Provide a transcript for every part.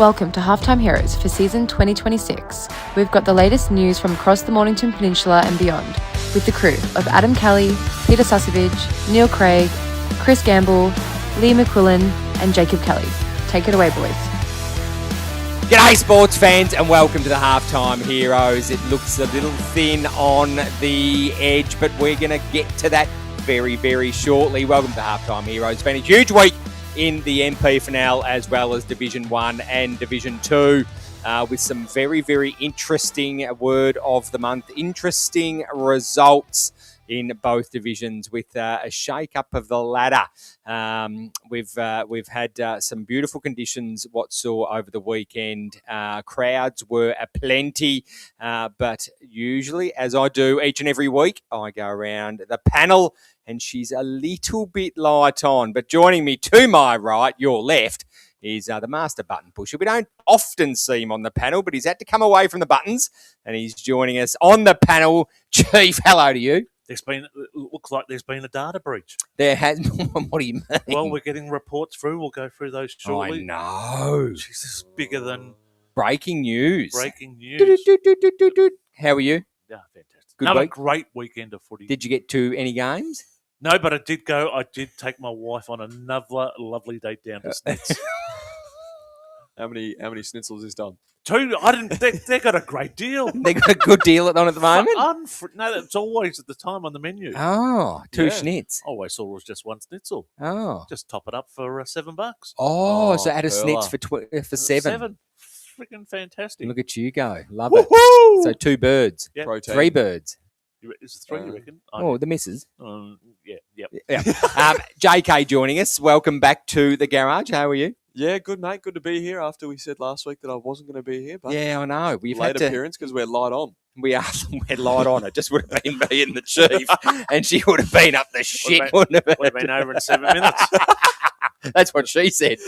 Welcome to Halftime Heroes for season 2026. We've got the latest news from across the Mornington Peninsula and beyond, with the crew of Adam Kelly, Peter Susovich, Neil Craig, Chris Gamble, Lee McQuillan, and Jacob Kelly. Take it away, boys. G'day sports fans and welcome to the Halftime Heroes. It looks a little thin on the edge, but we're going to get to that very, very shortly. Welcome to the Halftime Heroes. It's been a huge week in the MPFNL as well as Division 1 and Division 2 with some very, very interesting word of the month, interesting results in both divisions with a shake-up of the ladder. We've had some beautiful conditions what saw over the weekend. Crowds were aplenty, but usually, as I do each and every week, I go around the panel and she's a little bit light on. But joining me to my right, your left, is the master button pusher. We don't often see him on the panel, but he's had to come away from the buttons and he's joining us on the panel. Chief, hello to you. Looks like there's been a data breach. There has. What do you mean? Well, we're getting reports through. We'll go through those shortly. I know. Jeez, this is bigger than breaking news. Breaking news. How are you? Yeah, fantastic. Good week. A great weekend of footy. Did you get to any games? No, but I did go. I did take my wife on another lovely date down to Snitz. How many schnitzels is done? 2. I didn't. They got a great deal. They got a good deal on at the moment. No, it's always at the time on the menu. Oh, 2 schnitz. I always thought it was just 1 schnitzel. Oh, just top it up for $7. Oh, so add a schnitz for 7. 7. Freaking fantastic. Look at you go. Love Woo-hoo! it. So 2 birds. Yep. 3 birds. Is it 3, you reckon? Oh, the missus. Yeah. JK joining us. Welcome back to the garage. How are you? Yeah, good, mate. Good to be here after we said last week that I wasn't going to be here. But yeah, I know. We've late had to appearance because we're light on. We're light on. It just would have been me and the chief, and she would have been up the shit, wouldn't it? Would have been over in 7 minutes. That's what she said.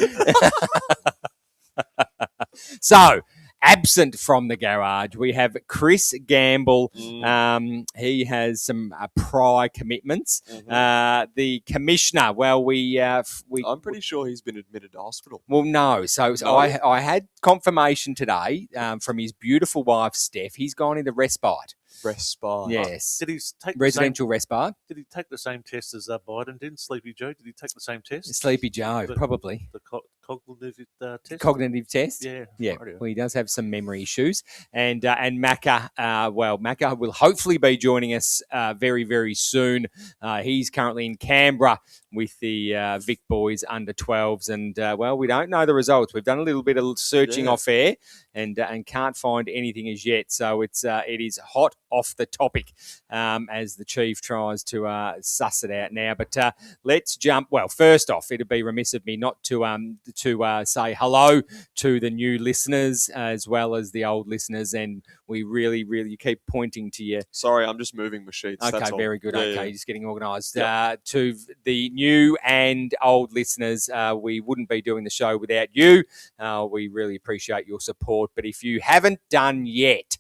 So, absent from the garage, we have Chris Gamble. He has some prior commitments. The commissioner, well, I'm pretty sure he's been admitted to hospital. Well, no. So I had confirmation today from his beautiful wife, Steph. He's gone into respite. Respite. Yes. Did he take residential respite? Did he take the same test as Biden did? Sleepy Joe? Did he take the same test? Sleepy Joe, probably. The cognitive test? Cognitive test? Yeah. Well, he does have some memory issues. And Macca, Macca will hopefully be joining us very, very soon. He's currently in Canberra with the Vic boys under 12s. And, we don't know the results. We've done a little bit of searching off air and can't find anything as yet. So it is hot off the topic as the chief tries to suss it out now. But let's jump. Well, first off, it'd be remiss of me not to say hello to the new listeners as well as the old listeners, and we really, really keep pointing to you. Sorry, I'm just moving my sheets. Okay, that's all. very good. Yeah. Just getting organised. Yep. To the new and old listeners, we wouldn't be doing the show without you. We really appreciate your support. But if you haven't done yet,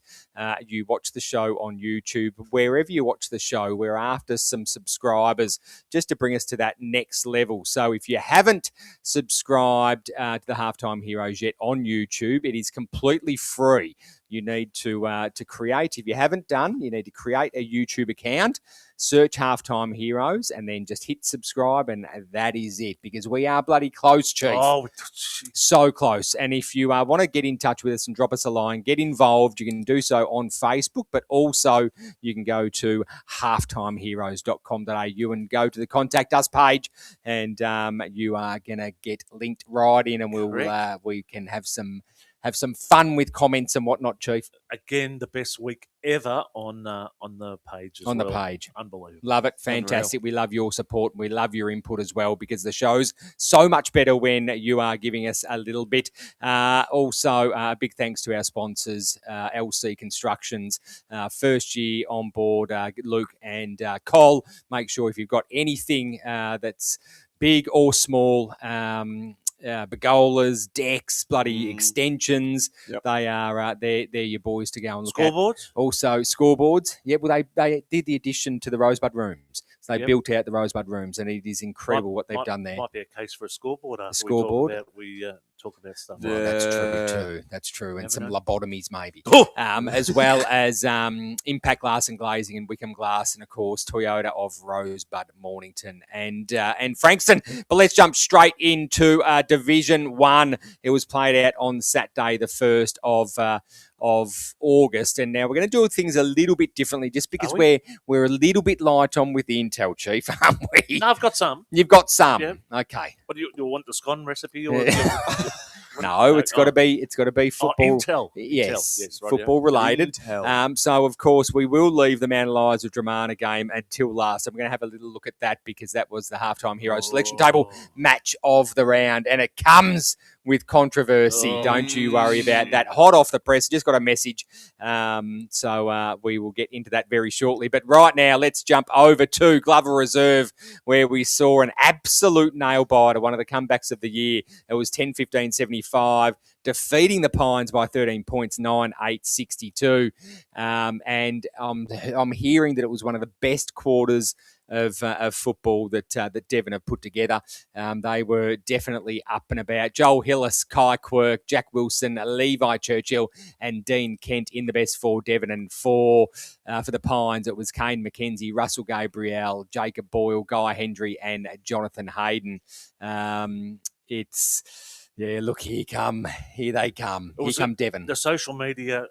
you watch the show on YouTube. Wherever you watch the show, we're after some subscribers just to bring us to that next level. So if you haven't subscribed to the Halftime Heroes yet on YouTube, it is completely free. You need to create, if you haven't done, you need to create a YouTube account, search Halftime Heroes, and then just hit subscribe, and that is it, because we are bloody close, Chief. Oh, so close. And if you want to get in touch with us and drop us a line, get involved, you can do so on Facebook, but also you can go to halftimeheroes.com.au and go to the Contact Us page, and you are going to get linked right in, and we can have some fun with comments and whatnot, Chief. Again, the best week ever on the page as well. On the page. Unbelievable. Love it. Fantastic. We love your support. We love your input as well, because the show's so much better when you are giving us a little bit. Also, big thanks to our sponsors, LC Constructions. First year on board, Luke and Cole. Make sure if you've got anything that's big or small, pergolas, decks, bloody extensions. Yep. They are they're your boys to go and look Scoreboards? at. Also scoreboards. Yeah, well they did the addition to the Rosebud Rooms. So they built out the Rosebud Rooms, and it is incredible what they've done there. Might be a case for a scoreboard after scoreboard. we talk about stuff Well, like that's that. true too. That's true. And Never some know. lobotomies maybe. Oh! As well as Impact Glass and Glazing and Wickham Glass and, of course, Toyota of Rosebud, Mornington and Frankston. But let's jump straight into Division 1. It was played out on Saturday, the 1st of August. And now we're going to do things a little bit differently just because we're a little bit light on with the intel, Chief, aren't we? No, I've got some. You've got some. Yeah. Okay. What do you want the scone recipe? Or No, it's got to be football. Intel. Yes, Yes, right, football related. Intel. So of course we will leave the Analyse of Dramana game until last. I'm going to have a little look at that because that was the halftime hero selection table match of the round, and it comes with controversy. Don't you worry about that. Hot off the press, just got a message. So we will get into that very shortly. But right now, let's jump over to Glover Reserve, where we saw an absolute nail biter, one of the comebacks of the year. It was 10-15-75, defeating the Pines by 13 points, 9-8-62. And I'm hearing that it was one of the best quarters of football that Devon have put together. They were definitely up and about. Joel Hillis, Kai Quirk, Jack Wilson, Levi Churchill, and Dean Kent in the best for Devon. And for the Pines, it was Kane McKenzie, Russell Gabriel, Jacob Boyle, Guy Hendry, and Jonathan Hayden. Look, here they come. Here come Devon. The social media,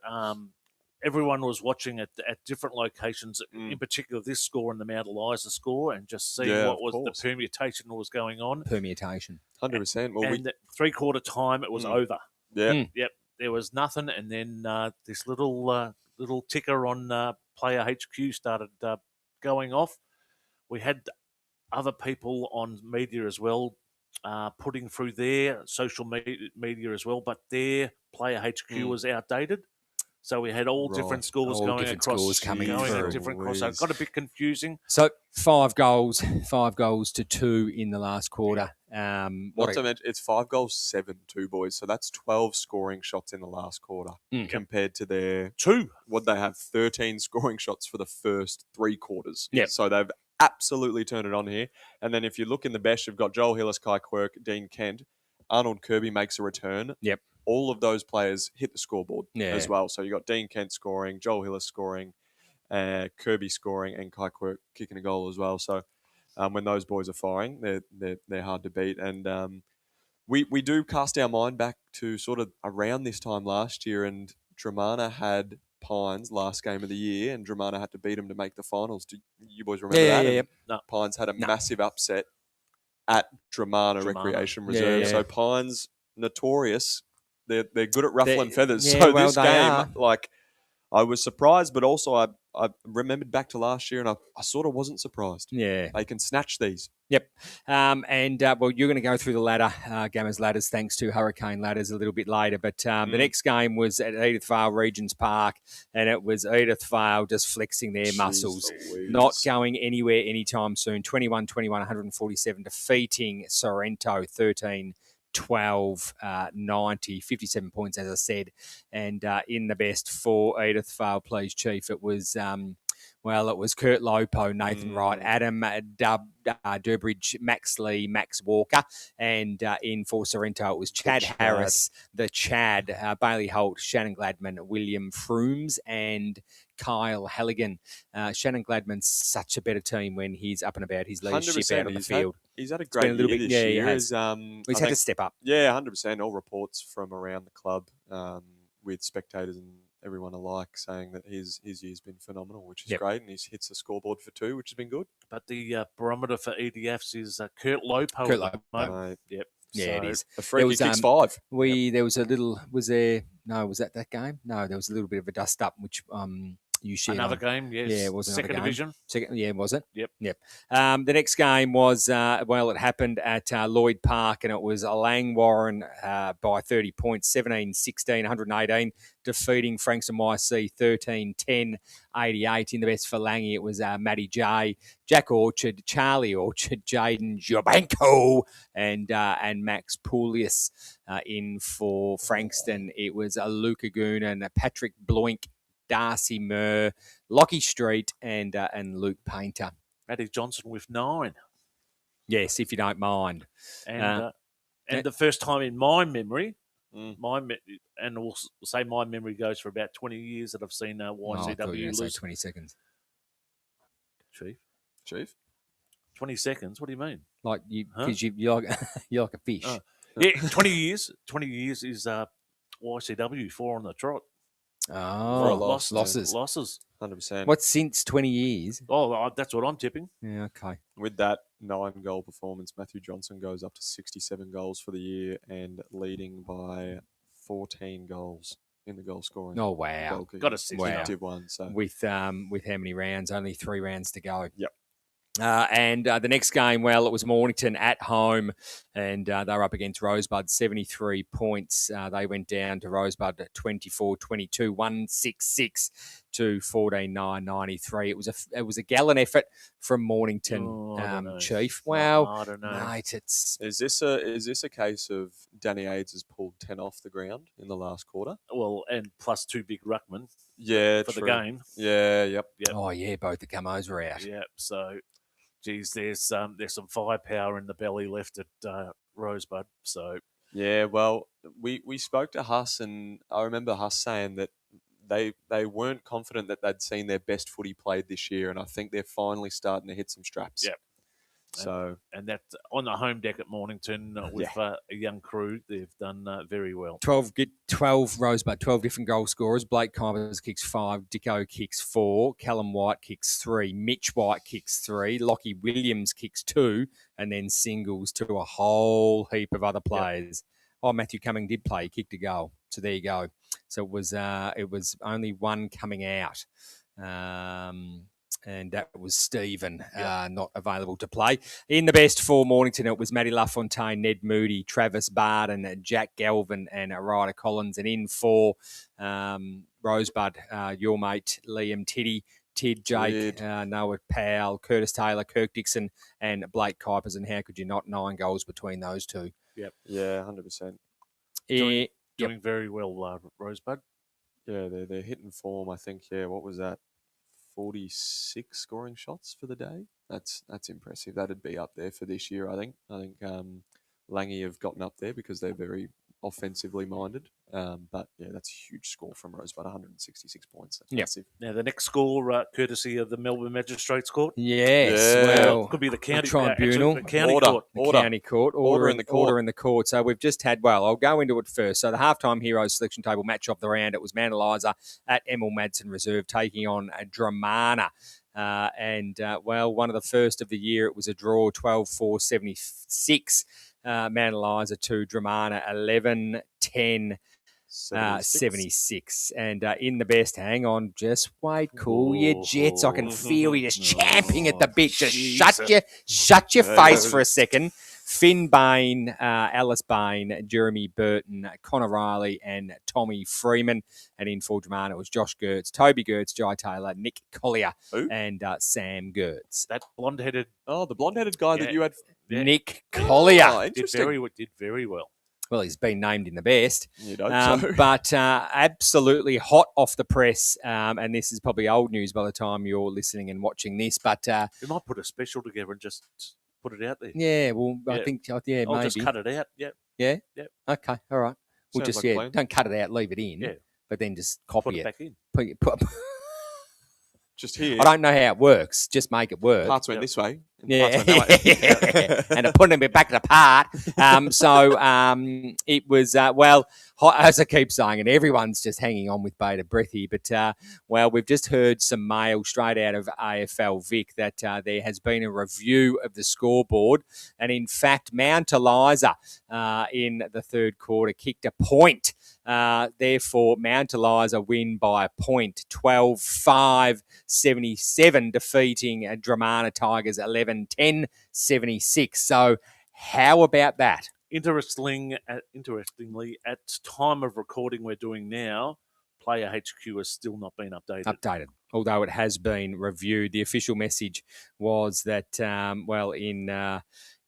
everyone was watching at different locations, in particular this score and the Mount Eliza score, and just seeing what was the permutation that was going on. Permutation. 100%. Well, and three-quarter time, it was over. Yeah. Yep. There was nothing, and then this little ticker on Player HQ started going off. We had other people on media as well, putting through their social media as well, but their Player HQ was outdated. So we had all different scores all going different across, scores coming going through. at different cross. So it got a bit confusing. So 5 goals to 2 in the last quarter. Not to mention, it's 5 goals, 7-2, boys. So that's 12 scoring shots in the last quarter compared to their 2. What they have, 13 scoring shots for the first 3 quarters. Yep. So they've absolutely turned it on here. And then if you look in the best, you've got Joel Hillis, Kai Quirk, Dean Kent. Arnold Kirby makes a return. Yep. All of those players hit the scoreboard as well. So you got Dean Kent scoring, Joel Hillis scoring, Kirby scoring, and Kai Quirk kicking a goal as well. So when those boys are firing, they're hard to beat. And we do cast our mind back to sort of around this time last year, and Dramana had Pines last game of the year, and Dramana had to beat them to make the finals. Do you boys remember that? Yeah. No. Pines had a massive upset at Dramana Recreation Reserve. Yeah. So Pines, notorious. They're good at ruffling feathers. Yeah, So well, this they game, are. like, I was surprised, but also I remembered back to last year, and I sort of wasn't surprised. Yeah. They can snatch these. Yep. Well, you're going to go through the ladder, Gamma's ladders, thanks to Hurricane Ladders a little bit later. But the next game was at Edith Vale Regents Park, and it was Edith Vale just flexing their muscles, not going anywhere anytime soon. 21-21, 147, defeating Sorrento 13-12-90, 57 points, as I said. And in the best for Edith Vale, please, Chief, it was... it was Kurt Lopo, Nathan Wright, Adam Durbridge, Max Lee, Max Walker, and in for Sorrento it was Chad Harris, the Chad, Bailey Holt, Shannon Gladman, William Frooms, and Kyle Halligan. Shannon Gladman's such a better team when he's up and about. His leadership out on the field. He's had a great year this year. He's had to step up. Yeah, 100%. All reports from around the club with spectators and everyone alike saying that his year's been phenomenal, which is great, and he's hits the scoreboard for 2, which has been good. But the barometer for EDFs is Kurt Lopo. Yep. Yeah, it is. A freaky kicks 5. There was a little. Was that game? No, there was a little bit of a dust up, which you shared. Another game, yes. Yeah, it was another Second game. division. Was it? Yep. The next game was, it happened at Lloyd Park, and it was Langwarren by 30 points, 17-16, 118, defeating Frankston YC 13-10, 88. In the best for Langy, it was Matty J, Jack Orchard, Charlie Orchard, Jaden Jobanko, and Max Poulius. In for Frankston, it was Luca Goonan, Patrick Bloink, Darcy Murr, Lockie Street, and Luke Painter. Matty Johnson with 9. Yes, if you don't mind. And And the first time in my memory, Mm. and we'll say my memory goes for about 20 years that I've seen I thought you were YCW going to say lose. 20 seconds. Chief? 20 seconds? What do you mean? Like because you're like a fish. Yeah, 20 years. 20 years is YCW, 4 on the trot. Oh, losses. 100%. What's since 20 years? Oh, that's what I'm tipping. Yeah, okay. With that 9-goal performance, Matthew Johnson goes up to 67 goals for the year and leading by 14 goals in the goal scoring. Oh, wow. Got a 6. Wow. One. So. With how many rounds? Only 3 rounds to go. Yep. And the next game, well, it was Mornington at home, and they were up against Rosebud, 73 points. They went down to Rosebud at 24-22, 166 to 14-9-93. It was a gallant effort from Mornington, Chief. Well, I don't know. Mate, it's Is this a case of Danny Aids has pulled 10 off the ground in the last quarter? Well, and plus 2 big ruckmen. Yeah, for true. the game. Yeah, yep. Oh yeah, both the Gummos were out. Yeah, so. Geez, there's some firepower in the belly left at Rosebud. So yeah, well, we spoke to Huss, and I remember Huss saying that they weren't confident that they'd seen their best footy played this year, and I think they're finally starting to hit some straps. Yep. So and that on the home deck at Mornington with a young crew, they've done very well. 12 Rosebud, 12 different goal scorers. Blake Kivers kicks 5, Dicko kicks 4, Callum White kicks 3, Mitch White kicks 3, Lockie Williams kicks 2, and then singles to a whole heap of other players. Yep. Oh, Matthew Cumming did play, he kicked a goal. So there you go. So it was only one coming out. And that was Stephen, not available to play. In the best for Mornington, it was Matty LaFontaine, Ned Moody, Travis Barden, Jack Galvin, and Ryder Collins. And in for Rosebud, your mate, Liam Tiddy, Tid, Jake, Noah Powell, Curtis Taylor, Kirk Dixon, and Blake Kuipers. And how could you not? 9 goals between those two. Yep. Yeah, 100%. Doing very well, Rosebud. Yeah, they're hitting form, I think. Yeah, what was that? 46 scoring shots for the day. That's impressive. That'd be up there for this year, I think. I think Langy have gotten up there because they're very offensively minded. But yeah, that's a huge score from Rosebud, 166 points. That's massive. Now the next score, courtesy of the Melbourne Magistrates Court. Yes, well, could be the county tribunal, the county court. County court, order in the court. So we've just had. Well, I'll go into it first. So the halftime heroes selection table match of the round. It was Manaliza at Emil Madsen Reserve taking on Dramana. One of the first of the year, it was a draw, 12-4-76. Manaliza to Dramana, 11-10. 76. And in the best, hang on, just wait, cool your jets. I can feel you just champing at the bit. Just shut your face for a second. Finn Bain, Alice Bain, Jeremy Burton, Connor Riley, and Tommy Freeman. And in for Dramana, it was Josh Gertz, Toby Gertz, Jai Taylor, Nick Collier, and Sam Gertz. That blonde-headed... Oh, the blonde-headed guy that you had... Dnick Collier. Oh, did very well. Well, he's been named in the best. You'd hope so. But absolutely hot off the press. And this is probably old news by the time you're listening and watching this. But we might put a special together and just put it out there. Yeah, well, I think, I'll maybe. just cut it out. Yep. Yeah? Yep. Okay, all right. We'll Sounds just, like don't cut it out, leave it in. Yeah. But then just copy Put it back in. Put just here. I don't know how it works. Just make it work. Parts went this way. Yeah. Parts went that way. And I put them back apart. It was, hot, as I keep saying, and everyone's just hanging on with bated breath here. But, we've just heard some mail straight out of AFL Vic that there has been a review of the scoreboard. And in fact, Mount Eliza in the third quarter kicked a point. Therefore, Mount Eliza win by a point, 12-5-77, defeating Dramana Tigers 11-10-76. So how about that? Interestingly, at time of recording we're doing now, Player HQ has still not been updated. Although it has been reviewed. The official message was that,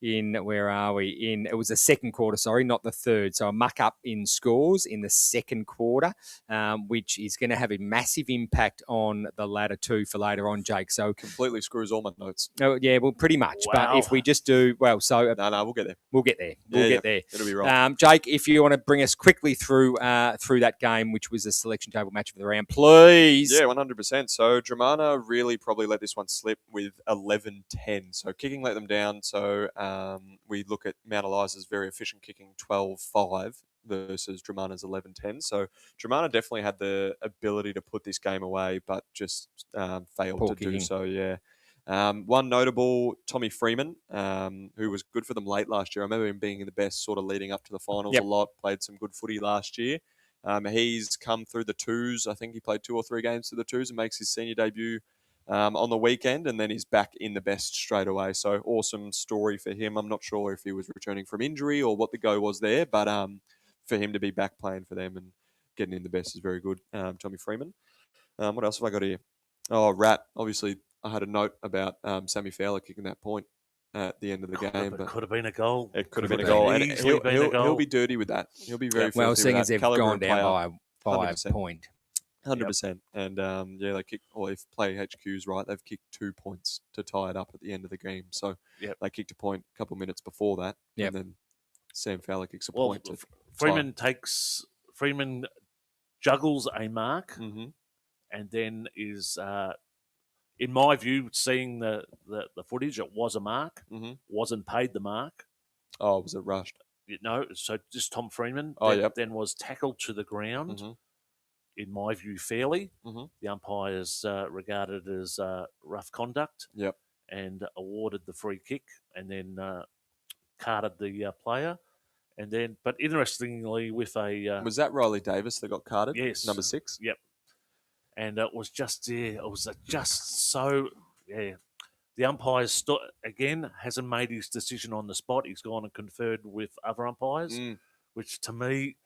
where are we? It was the second quarter, sorry, not the third. So a muck up in scores in the second quarter, which is going to have a massive impact on the ladder too for later on, Jake. So completely screws all my notes. Oh, yeah, well, pretty much. Wow. But if we just do, well, so... No, we'll get there. We'll get there. We'll get there. It'll be right. Jake, if you want to bring us quickly through that game, which was a selection table match for the round, please. Yeah, 100%. So Dramana really probably let this one slip with 11-10. So kicking let them down. So we look at Mount Eliza's very efficient kicking 12-5 versus Dramana's 11-10. So Dramana definitely had the ability to put this game away, but just failed Poor to kicking. do so, yeah. One notable, Tommy Freeman, who was good for them late last year. I remember him being in the best sort of leading up to the finals a lot, played some good footy last year. He's come through the twos. I think he played 2 or 3 games through the twos and makes his senior debut on the weekend, and then he's back in the best straight away. So awesome story for him. I'm not sure if he was returning from injury or what the go was there, but for him to be back playing for them and getting in the best is very good. Tommy Freeman. What else have I got here? Oh, Rat. Obviously, I had a note about Sammy Fowler kicking that point at the end of the game. But could have been a goal. It could have been a goal. And he'll be dirty with that. He'll be very well, filthy seeing with as that. they've Caliber gone of down player, by a 100%. point. 100%. And they kick, or if play HQ's right, they've kicked 2 points to tie it up at the end of the game. So they kicked a point a couple of minutes before that. And then Sam Fowler kicks a point. To Freeman juggles a mark Mhm. and then is, in my view, seeing the footage, it was a mark, wasn't paid the mark. Oh, was it rushed? No, so just Tom Freeman then was tackled to the ground, in my view, fairly. The umpires regarded it as rough conduct and awarded the free kick and then carded the player. And then, but interestingly, with a... was that Riley Davis that got carded? Yes. Number 6? Yep. And it was just, it was just so, The umpire, again, hasn't made his decision on the spot. He's gone and conferred with other umpires, which to me...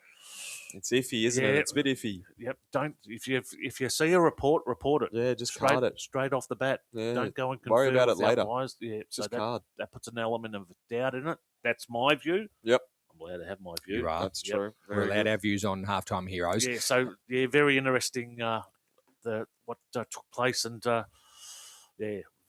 It's iffy, isn't it? It's a bit iffy. Yep. Don't if you see a report it. Yeah, just card it straight off the bat. Yeah. Don't go and confer worry about with it later. Umpires. Yeah, just so card. That puts an element of doubt in it. That's my view. Yep. I'm allowed to have my view. You are. That's true. We're allowed our views on Halftime Heroes. Yeah. So very interesting. What took place and there.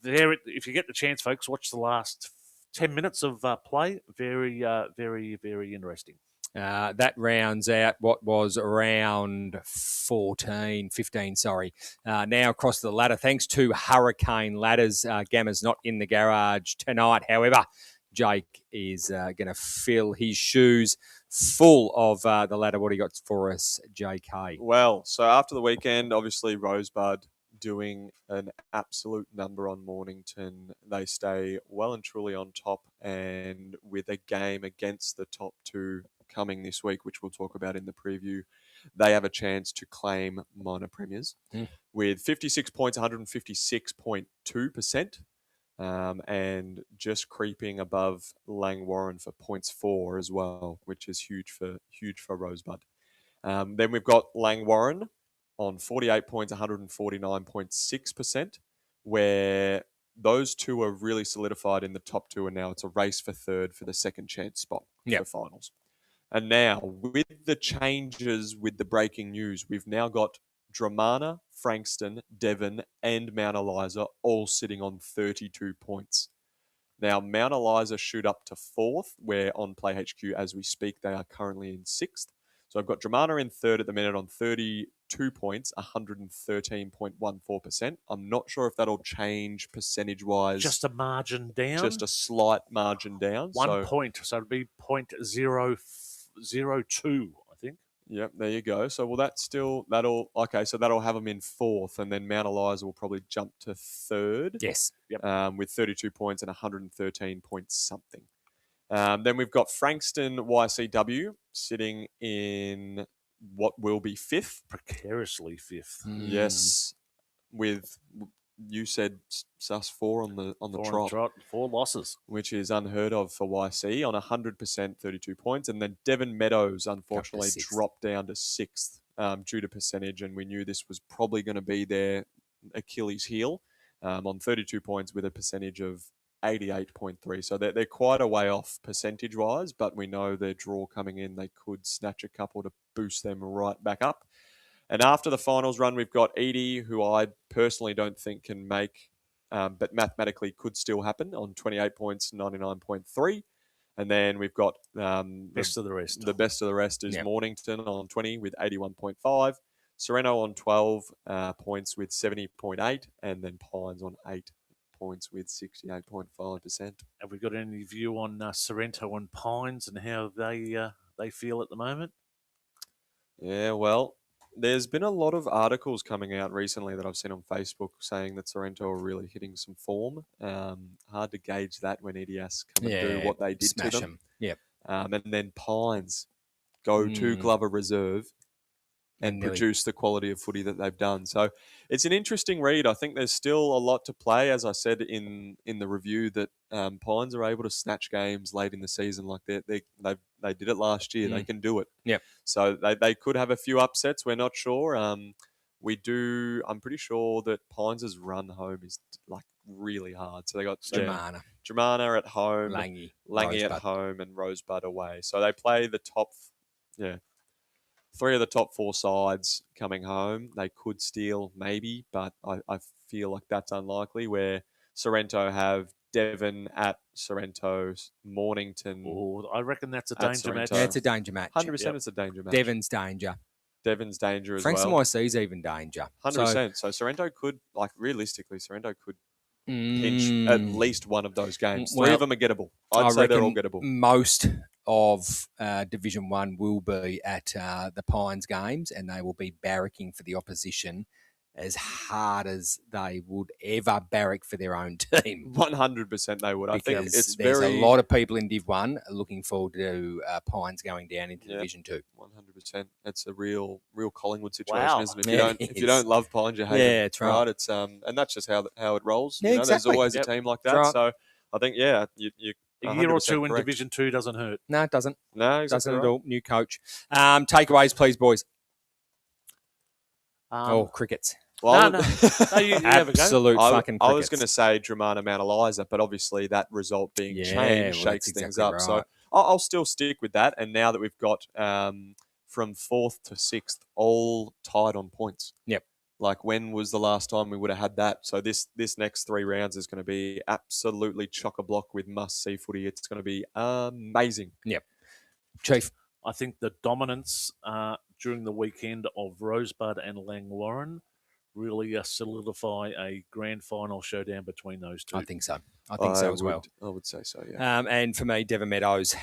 If you get the chance, folks, watch the last 10 minutes of play. Very, very interesting. That rounds out what was round 15, sorry. Now across the ladder, thanks to Hurricane Ladders. Gamma's not in the garage tonight. However, Jake is going to fill his shoes full of the ladder. What do you got for us, JK? Well, so after the weekend, obviously Rosebud doing an absolute number on Mornington. They stay well and truly on top, and with a game against the top 2 coming this week, which we'll talk about in the preview, they have a chance to claim minor premiers with 56 points, 156.2%, and just creeping above Langwarren for points 4 as well, which is huge for Rosebud. Then we've got Langwarren on 48 points, 149.6%, where those two are really solidified in the top 2, and now it's a race for third for the second chance spot for finals. And now, with the changes, with the breaking news, we've now got Dramana, Frankston, Devon, and Mount Eliza all sitting on 32 points. Now, Mount Eliza shoot up to 4th, where on Play HQ, as we speak, they are currently in 6th. So I've got Dramana in 3rd at the minute on 32 points, 113.14%. I'm not sure if that'll change percentage-wise. Just a margin down? Just a slight margin down. 1 point, so it'll be 0.002, I think. Yep, there you go. So, well, that'll have them in 4th, and then Mount Eliza will probably jump to 3rd. Yes. Yep. With 32 points and 113 points something. Then we've got Frankston YCW sitting in what will be 5th. Precariously 5th. Yes. With, you said sus 4 on the trot. 4 losses. Which is unheard of for YC on 100%, 32 points. And then Devon Meadows, unfortunately, dropped down to 6th due to percentage. And we knew this was probably going to be their Achilles heel on 32 points with a percentage of 88.3. So they're quite a way off percentage-wise, but we know their draw coming in, they could snatch a couple to boost them right back up. And after the finals run, we've got Edie, who I personally don't think can make, but mathematically could still happen on 28 points, 99.3. And then we've got Best of the rest. The best of the rest is Mornington on 20 with 81.5. Sorrento on 12 points with 70.8. And then Pines on 8 points with 68.5%. Have we got any view on Sorrento and Pines and how they feel at the moment? Yeah, well, there's been a lot of articles coming out recently that I've seen on Facebook saying that Sorrento are really hitting some form. Hard to gauge that when EDS come and do what they did smash to them. Yep. And then Pines go to Glover Reserve and produce the quality of footy that they've done. So it's an interesting read. I think there's still a lot to play. As I said in the review, that Pines are able to snatch games late in the season like they did it last year. They can do it. Yep. So they could have a few upsets. We're not sure. I'm pretty sure that Pines' run home is like really hard. So they got Germana at home, Langy at home, and Rosebud away. So they play the top, three of the top four sides coming home. They could steal maybe, but I feel like that's unlikely. Where Sorrento have Devon at Sorrento, Mornington. Oh, I reckon that's a danger match. Yeah, it's a danger match. 100% it's a danger match. Devon's danger. Devon's danger as Frankston well. YC's even danger. 100%. So Sorrento could, realistically, pinch at least one of those games. Three of them are gettable. I'd say they're all gettable. Most of Division 1 will be at the Pines games, and they will be barracking for the opposition as hard as they would ever barrack for their own team. 100% they would. I think it's there's a lot of people in Div 1 looking forward to Pines going down into Division 2. 100%. It's a real Collingwood situation, isn't it? If you It don't love Pines, you hate it. Yeah, it's right. It's and that's just how it rolls. Yeah, exactly. There's always a team like that. Right. So I think you a year or two correct. in Division 2 doesn't hurt. No, it doesn't. No, exactly Doesn't right. at all. New coach. Takeaways, please, boys. Crickets. Well, no, you have a go. Absolute fucking crickets. I was going to say Dramana Mount Eliza, but obviously that result being changed shakes things up. Right. So I'll still stick with that. And now that we've got from 4th to 6th all tied on points. Yep. Like, when was the last time we would have had that? So this next 3 rounds is going to be absolutely chock-a-block with must-see footy. It's going to be amazing. Yep. Chief. I think the dominance during the weekend of Rosebud and Langwarren really solidify a grand final showdown between those two. I think so. I think so as well. I would say so, yeah. And for me, Devon Meadows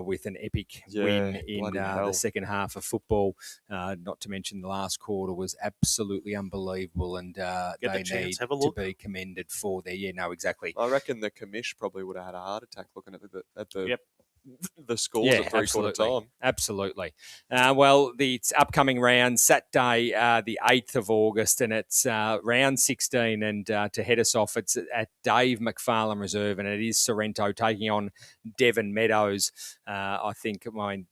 with an epic win in the second half of football. Not to mention the last quarter was absolutely unbelievable, and they need to be commended for their exactly. I reckon the commish probably would have had a heart attack looking at the scores at three-quarter time. Absolutely. Well, it's upcoming round, Saturday, the 8th of August, and it's round 16. And to head us off, it's at Dave McFarlane Reserve, and it is Sorrento taking on Devon Meadows. I think,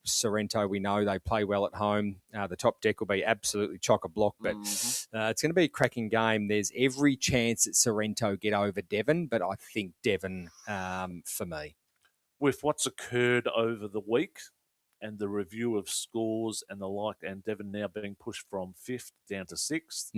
Sorrento, we know they play well at home. The top deck will be absolutely chock-a-block, but it's going to be a cracking game. There's every chance that Sorrento get over Devon, but I think Devon for me. With what's occurred over the week and the review of scores and the like, and Devon now being pushed from 5th down to 6th,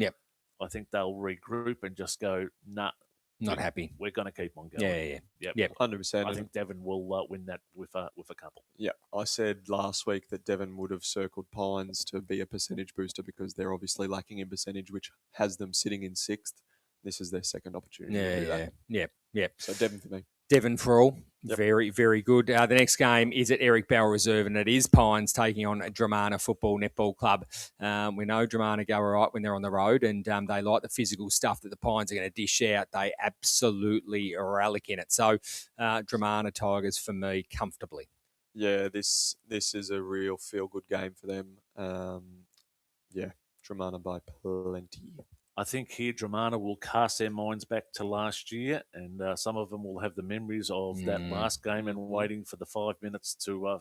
I think they'll regroup and just go, not happy. We're going to keep on going. Yeah. 100%. I think Devon will win that with a couple. Yeah, I said last week that Devon would have circled Pines to be a percentage booster because they're obviously lacking in percentage, which has them sitting in 6th. This is their second opportunity to do that. Yeah. So Devon for me. Devon for all. Yep. Very, very good. The next game is at Eric Bell Reserve, and it is Pines taking on Dramana Football Netball Club. We know Dramana go all right when they're on the road, and they like the physical stuff that the Pines are going to dish out. They absolutely relic in it. So Dramana Tigers for me comfortably. Yeah, this is a real feel-good game for them. Dramana by plenty. I think here Dramana will cast their minds back to last year, and some of them will have the memories of that last game and waiting for the 5 minutes to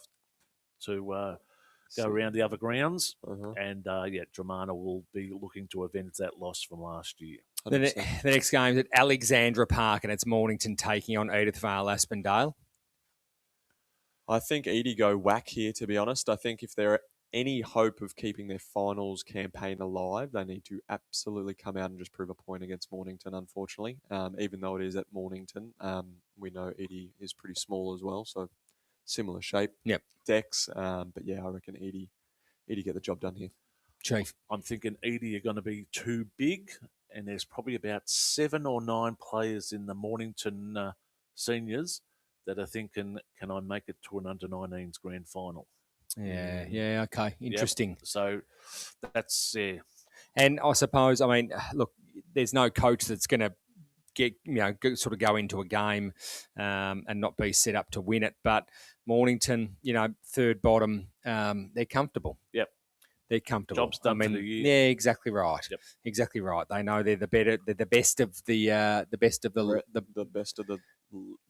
go around the other grounds. Uh-huh. And, Dramana will be looking to avenge that loss from last year. The next game is at Alexandra Park, and it's Mornington taking on Edithvale Aspendale. I think Edie go whack here, to be honest. I think if there are any hope of keeping their finals campaign alive, they need to absolutely come out and just prove a point against Mornington, unfortunately. Even though it is at Mornington, we know Edie is pretty small as well, so similar shape. Yep. Decks. But yeah, I reckon Edie get the job done here. Chief. I'm thinking Edie are going to be too big, and there's probably about 7 or 9 players in the Mornington seniors that are thinking, can I make it to an under-19s grand final? Yeah, okay. Interesting. Yep. So that's And I suppose, look, there's no coach that's going to sort of go into a game and not be set up to win it. But Mornington, third bottom, they're comfortable. Yep. They're comfortable. Job's done for the year. Yeah, exactly right. Yep. Exactly right. They know they're the best of the best of the best of the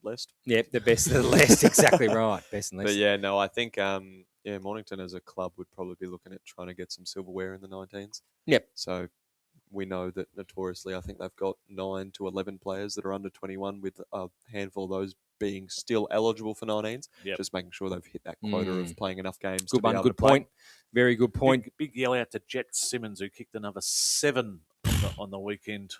list. Yeah, the best of the list. Exactly right. Best and least. But yeah, no, I think Mornington as a club would probably be looking at trying to get some silverware in the 19s. Yep. So we know that notoriously, I think they've got 9 to 11 players that are under 21, with a handful of those being still eligible for 19s. Yep. Just making sure they've hit that quota of playing enough games. Good one. Good point. Very good point. Big yell out to Jet Simmons, who kicked another 7 on the weekend.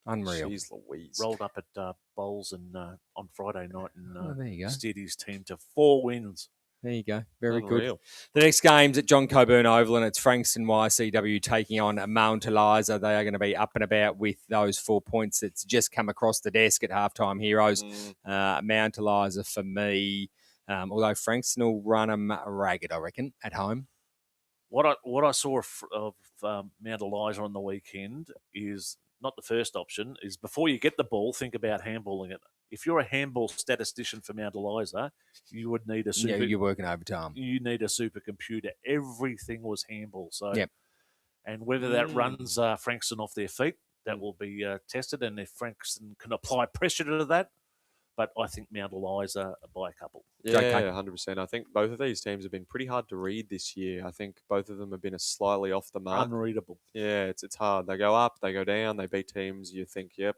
Unreal. Jeez Louise. Rolled up at Bowls and on Friday night and there you go. steered his team to 4 wins. There you go. Very Unreal. good. The next game's at John Coburn Oval, and it's Frankston YCW taking on Mount Eliza. They are going to be up and about with those 4 points that's just come across the desk at Halftime Heroes. Mount Eliza for me, although Frankston will run them ragged, I reckon, at home. What I saw of Mount Eliza on the weekend is not the first option, is before you get the ball, think about handballing it. If you're a handball statistician for Mount Eliza, you would need a super... Yeah, you're working overtime. You need a supercomputer. Everything was handball. So, yep. And whether that runs Frankston off their feet, that will be tested. And if Frankston can apply pressure to that, but I think Mount Eliza by a couple. Yeah, 100%. I think both of these teams have been pretty hard to read this year. I think both of them have been a slightly off the mark. Unreadable. Yeah, it's hard. They go up, they go down, they beat teams, you think, yep.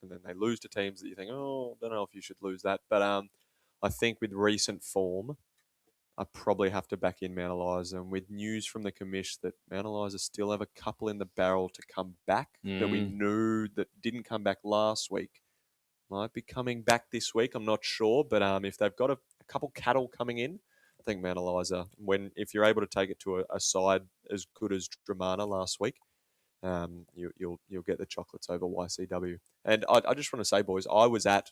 And then they lose to teams that you think, oh, I don't know if you should lose that. But I think with recent form, I probably have to back in Mount Eliza. And with news from the commish that Mount Eliza still have a couple in the barrel to come back that we knew that didn't come back last week, might be coming back this week. I'm not sure. But if they've got a couple cattle coming in, I think Mount Eliza, if you're able to take it to a side as good as Dramana last week, you'll get the chocolates over YCW. And I just want to say, boys, I was at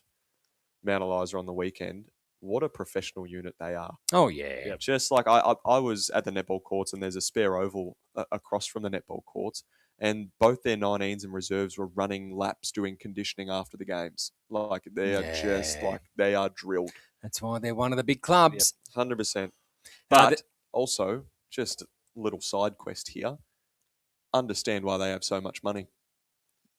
Mount Eliza on the weekend. What a professional unit they are. Oh, yeah. Yep. Just like I was at the netball courts, and there's a spare oval across from the netball courts, and both their 19s and reserves were running laps doing conditioning after the games. Like, they are just like, they are drilled. That's why they're one of the big clubs. Yep, 100%. But also, just a little side quest here. Understand why they have so much money.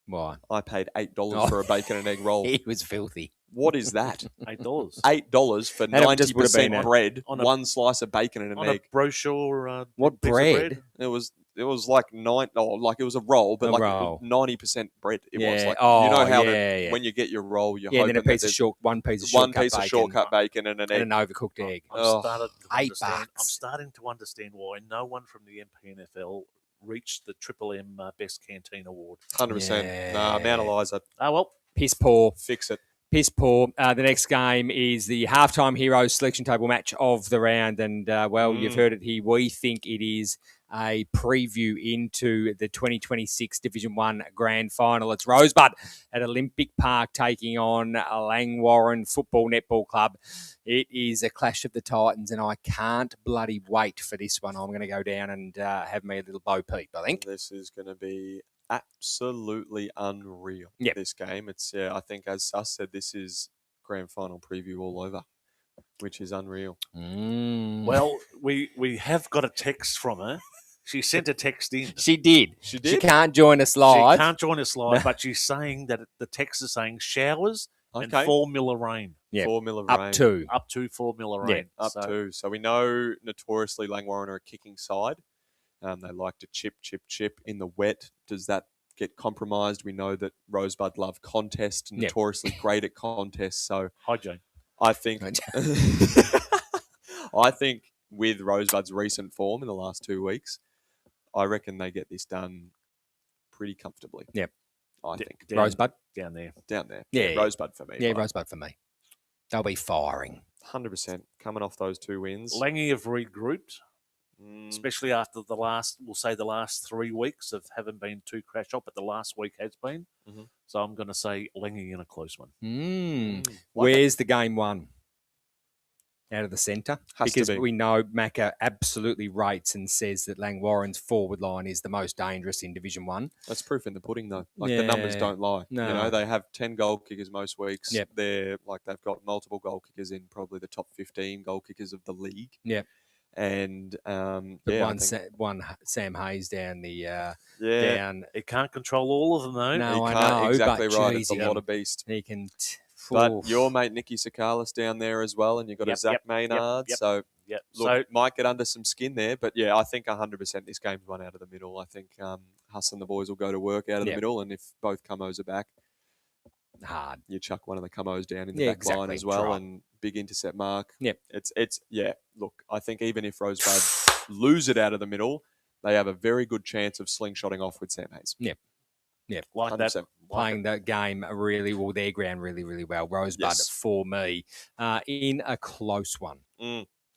Why? I paid $8 for a bacon and egg roll. He was filthy. What is that? $8. $8 for 90% bread, one slice of bacon and an egg. A brochure. What bread? It was like it was a roll, but like roll. 90% bread. It was like, when you get your roll, you're hoping then one piece of shortcut bacon and an egg and an overcooked egg. I'm starting to understand why no one from the MPNFL reached the Triple M Best Canteen Award. 100%. Nah, Mount Eliza. Oh, well. Piss poor. Fix it. Piss poor. The next game is the Halftime Heroes selection table match of the round. And, you've heard it here. We think it is a preview into the 2026 Division 1 Grand Final. It's Rosebud at Olympic Park taking on Langwarrin Football Netball Club. It is a clash of the Titans, and I can't bloody wait for this one. I'm going to go down and have me a little Bo Peep, I think. This is going to be absolutely unreal, this game. It's I think, as Sus said, this is Grand Final preview all over, which is unreal. Well, we have got a text from her. She sent a text in. She did. She did? She can't join us live. She can't join us live, but she's saying that the text is saying showers and Okay. 4 mil of rain. Yeah. 4 mil of Up rain. to. Up to 4 mil of Yeah, rain. Up to. So we know notoriously Langwarrin are a kicking side. They like to chip in the wet. Does that get compromised? We know that Rosebud love contest, notoriously great at contests. So Hi, Jane. I think I think with Rosebud's recent form in the last 2 weeks, I reckon they get this done pretty comfortably. Yep. I think. Rosebud? Down there. Down there. Yeah. Rosebud for me. Yeah, Rosebud for me. They'll be firing. 100% coming off those 2 wins. Langy have regrouped, especially after the last 3 weeks of having been too crash up, but the last week has been. Mhm. So I'm going to say Langy in a close one. Where's the game one? Out of the centre? Has to Because be. we know Macca absolutely rates and says that Langwarrin's forward line is the most dangerous in Division 1. That's proof in the pudding, though. The numbers Yeah. don't lie. No. You know, they have 10 goal kickers most weeks. Yep. They've got multiple goal kickers in probably the top 15 goal kickers of the league. Yep. And one Sam Hayes down the yeah, down. He can't control all of them, though. No, he I can't, know, exactly but right. geez, It's a lot of beast. He can. But your mate Nicky Sakalis down there as well, and you've got a Zach Maynard. So Yep. look, might get under some skin there, but yeah, I think 100% this game's one out of the middle. I think Huss and the boys will go to work out of the middle, and if both Cummos are back, hard. you chuck one of the Cummos down in the back line as well, and big intercept mark. Yep. It's look, I think even if Rosebud lose it out of the middle, they have a very good chance of slingshotting off with Sam Hayes. Yep. Like 100%. that. Playing the game their ground really, really well. Rosebud for me in a close one.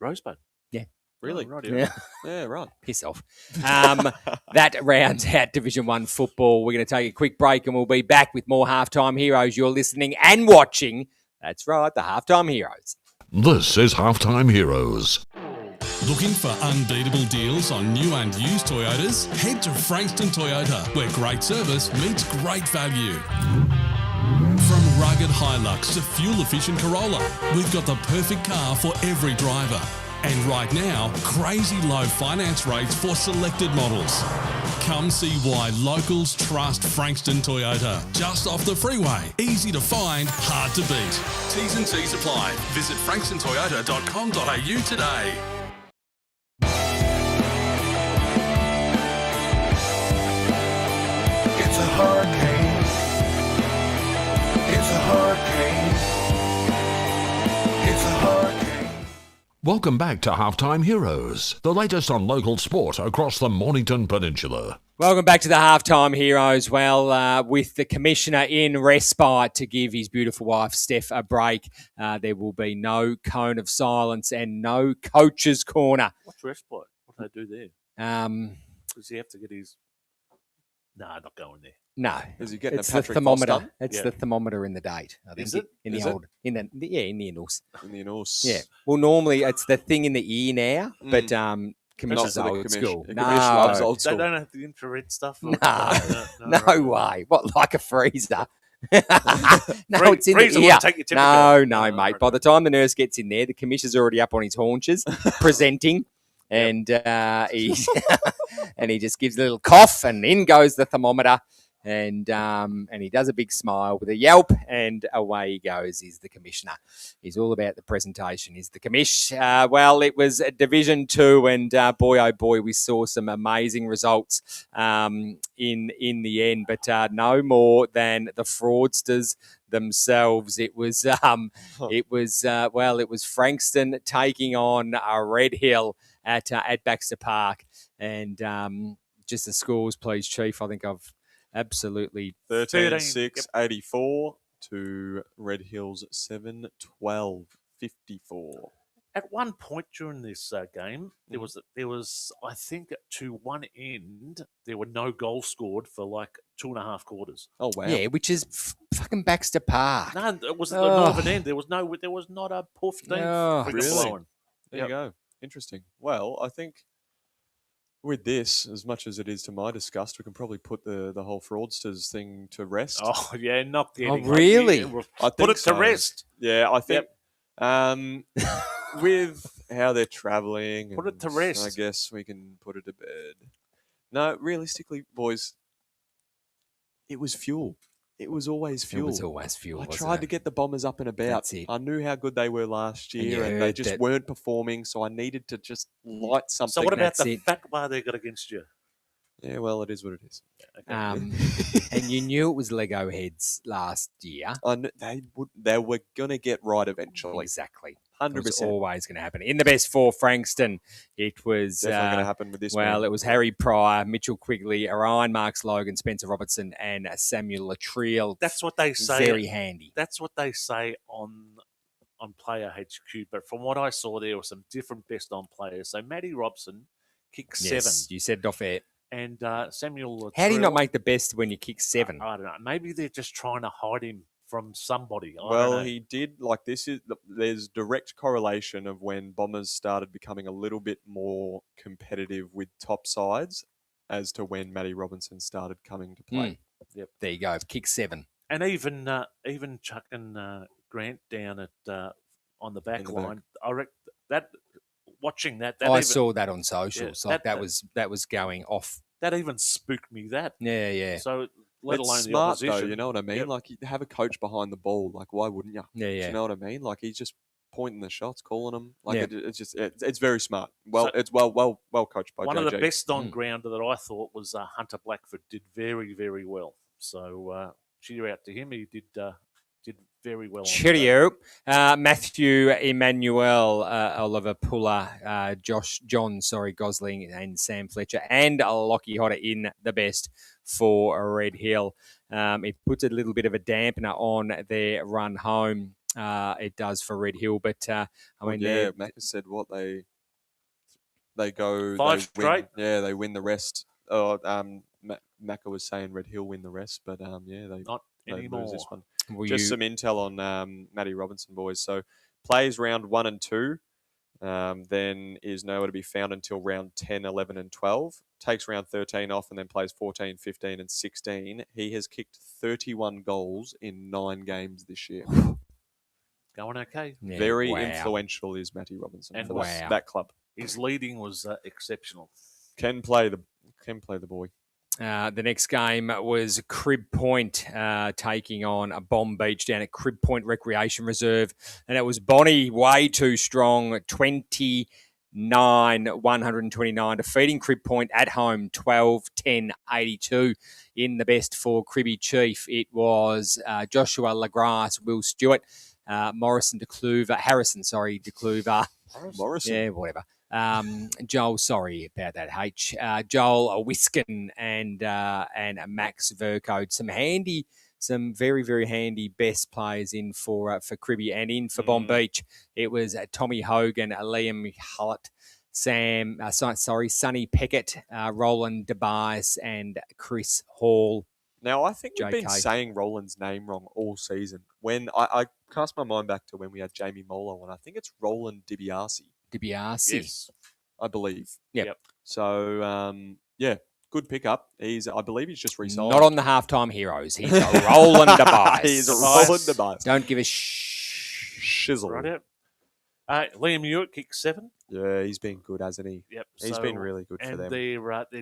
Rosebud. Yeah. Really? Oh, right, Yeah, right. Piss off. That rounds out Division 1 football. We're going to take a quick break and we'll be back with more Halftime Heroes. You're listening and watching. That's right, the Halftime Heroes. This is Halftime Heroes. Looking for unbeatable deals on new and used Toyotas? Head to Frankston Toyota, where great service meets great value. From rugged Hilux to fuel-efficient Corolla, we've got the perfect car for every driver. And right now, crazy low finance rates for selected models. Come see why locals trust Frankston Toyota. Just off the freeway. Easy to find, hard to beat. T's and C's apply. Visit frankstontoyota.com.au today. It's a hurricane. It's a hurricane. It's a hurricane. Welcome back to Halftime Heroes, the latest on local sport across the Mornington Peninsula. Welcome back to the Halftime Heroes. Well, with the Commissioner in respite to give his beautiful wife, Steph, a break, there will be no cone of silence and no coach's corner. What's respite? What do they do there? Does he have to get his... No, not going there. No, Is he getting it's a the Patrick thermometer. Foster? It's Yeah. the thermometer in the date. I think Is it? in Is the it? old in the annals. In the annals. Yeah. Well, normally it's the thing in the ear now, but Commissioner's Not for the old commission. school. The No, commission loves old They school. don't have the infrared stuff? No. No, no way. What, like a freezer? No, it's in freezer the ear. won't take your temperature. No, No, mate. right. By the time the nurse gets in there, the commissioner's already up on his haunches, presenting, and he and he just gives a little cough, and in goes the thermometer, and he does a big smile with a yelp, and away he goes. Is the commissioner? He's all about the presentation. Is the commish? Well, it was Division 2, and boy, oh boy, we saw some amazing results in the end, but no more than the fraudsters themselves. It was it was Frankston taking on Red Hill at Baxter Park, and just the scores, please, Chief. I think I've absolutely 13-6, 84 to Red Hills 7-12, 54. At one point during this game, there was I think to one end there were no goals scored for like 2.5 quarters. Oh, wow. yeah, which is fucking Baxter Park. No, it was at Oh. the northern end. There was not a puff thing. Oh, freaking really? blowing. There you go. Interesting. Well, I think with this, as much as it is to my disgust, we can probably put the whole fraudsters thing to rest. Oh yeah, not getting. really? I Put think it to so. rest. Yeah, I think with how they're travelling, Put it to and rest. I guess we can put it to bed. No, realistically, boys, it was fuel. it was always fuel. It was always fuel. I wasn't tried it? to get the Bombers up and about. That's it. I knew how good they were last And you year, and they heard just that- weren't performing. So I needed to just light something. So what about That's the it. fat bar they got against you? Yeah, well, it is what it is. And you knew it was Lego heads last year. I knew they were gonna get right eventually. Exactly. It 100%. was always going to happen. In the best four, Frankston, it was Definitely going to happen with this. well, man. it was Harry Pryor, Mitchell Quigley, Orion Marks Logan, Spencer Robertson, and Samuel Latrell. That's what they say. Very handy. That's what they say on Player HQ. But from what I saw, there were some different best on players. So Matty Robson kicked Yes, 7, you said it off air. and Samuel Latrell. How do you not make the best when you kick 7? I don't know. Maybe they're just trying to hide him from somebody. I don't Well, know. he did like this. There's direct correlation of when Bombers started becoming a little bit more competitive with top sides, as to when Matty Robinson started coming to play. Yep. There you go. Kick 7. And even chucking Grant down at on the back In the line. I reckon that watching that I saw that on socials. Yeah, like that- that was going off. that even spooked me. That Yeah, yeah. so let It's alone smart the though, opposition. you know what I mean? Yep. Like you have a coach behind the ball. Like why wouldn't you? Yeah, Do yeah. you know what I mean? Like he's just pointing the shots, calling them. Like Yeah. it's very smart. Well, So- it's well coached by One JJ. of the best on Mm. ground that I thought was Hunter Blackford. Did very, very well. So cheer out to him. He did very well. on the day. Cheerio. Matthew Emmanuel, Oliver Puller, John Gosling, and Sam Fletcher, and Lockie Hodder in the best for Red Hill. It puts a little bit of a dampener on their run home. It does for Red Hill, but I mean, yeah, Mac has said what they go 5 they straight? Win, yeah, they win the rest. Oh, Macca was saying Red Hill win the rest, but yeah, Not they lose anymore. this one. will Just you- some intel on Matty Robinson, boys. So plays round 1 and 2, then is nowhere to be found until round 10, 11, and 12. Takes round 13 off and then plays 14, 15, and 16. He has kicked 31 goals in 9 games this year. Going okay. Yeah, Very wow. influential is Matty Robinson And for wow. that club. His leading was exceptional. Can play the boy. The next game was Crib Point taking on a Bomb Beach down at Crib Point Recreation Reserve. And it was Bonnie way too strong, 29-129, defeating Crib Point at home 12-10-82 in the best for Cribby Chief. It was Joshua Lagrasse, Will Stewart, Harrison DeCluver. Morrison. Yeah, whatever. Joel, sorry about that, H. Joel Wiskin and Max Vercode. Some very, very handy best players in for Cribby, and in for Bomb Beach. It was Tommy Hogan, Liam Hullett, Sonny Peckett, Roland DeBias, and Chris Hall. Now, I think we've been JK. saying Roland's name wrong all season. When I cast my mind back to when we had Jamie Molo, and I think it's Roland DiBiase, DiBiase. I believe. Yep. So, yeah, good pickup. I believe he's just re-signed. Not on the halftime heroes. He's a Roland DeBias. He's a Roland DeBiase. Don't give a Shizzle. Right out. Liam Hewitt kicked 7. Yeah, he's been good, hasn't he? Yep. He's been really good for and them. their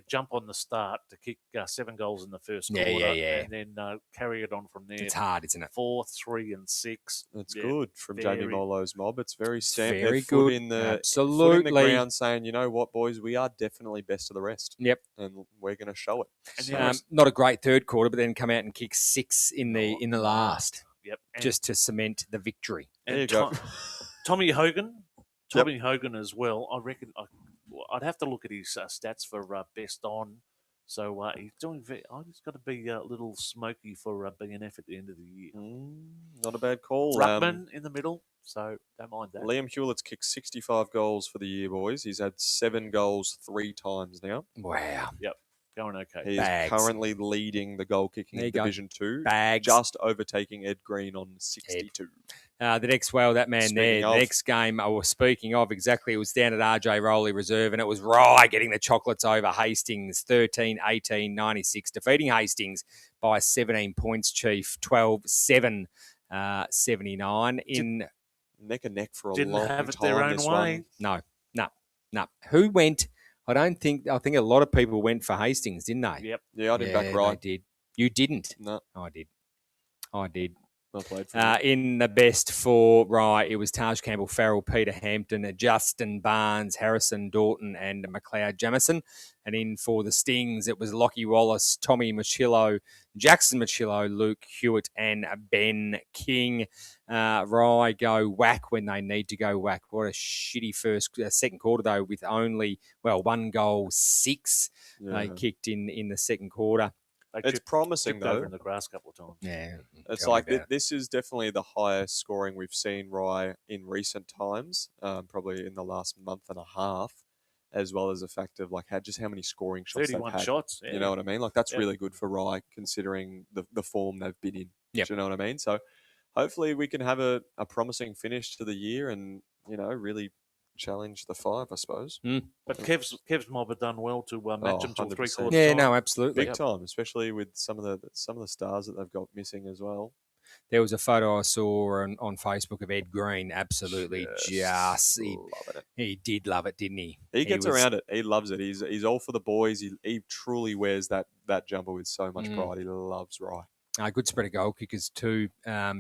jump on the start to kick 7 goals in the first Yeah, quarter, yeah. and then carry it on from there. It's hard, isn't it? 4, 3, and 6. That's Yeah, good from Jamie very- Molo's mob. It's very stamped. Very Their foot good. in the foot in Absolutely. the ground, saying, you know what, boys, we are definitely best of the rest. Yep. And we're going to show it. And So- the other- Not a great third quarter, but then come out and kick 6 in the last, Yep. And, just to cement the victory. and There you go. Tommy Hogan. Tommy Hogan as well. I reckon I'd have to look at his stats for best on. So he's doing. He's got to be a little smoky for BNF at the end of the year. Not a bad call. Ruckman in the middle, so don't mind that. Liam Hewlett's kicked 65 goals for the year, boys. He's had 7 goals 3 times now. Wow. Going okay. He Bags. is currently leading the goal kicking There you in go. Division 2, Bags. just overtaking Ed Green on 62. The next, that man Speaking there, of. the next game, speaking of, exactly, it was down at RJ Rowley Reserve, and it was Rye getting the chocolates over Hastings, 13-18-96, defeating Hastings by 17 points, Chief, 12-7-79 in... Neck and neck for a Didn't long have it time. their own this way. one. No. Who went? I think a lot of people went for Hastings, didn't they? Yep. Yeah, I didn't back They right. did. You didn't? No. I did. I did. Well played for you. In the best four, right, it was Taj Campbell, Farrell, Peter Hampton, Justin Barnes, Harrison Doughton, and McLeod Jamison. And in for the Stings, it was Lockie Wallace, Tommy Machillo, Jackson Machillo, Luke Hewitt, and Ben King. Rye go whack when they need to go whack. What a shitty second quarter, though, with only, 1 goal, 6 they kicked in the second quarter. It's promising, chipped though. over in the grass a couple of times. Yeah. It's like this is definitely the highest scoring we've seen Rye in recent times, probably in the last month and a half, as well as the fact of like how many scoring shots 31 they've had. shots. Yeah. You know what I mean? Like that's really good for Rye considering the form they've been in. Yep. Do you know what I mean? So hopefully we can have a promising finish to the year and, really challenge the 5, I suppose. But Kev's mob have done well to match them to 100%. 3/4 Yeah, time. no, absolutely. Big time, especially with some of the stars that they've got missing as well. There was a photo I saw on Facebook of Ed Green. Absolutely, he did love it, didn't he? He gets around it. He loves it. He's all for the boys. He truly wears that jumper with so much pride. He loves Rye. Good spread of goal kickers too,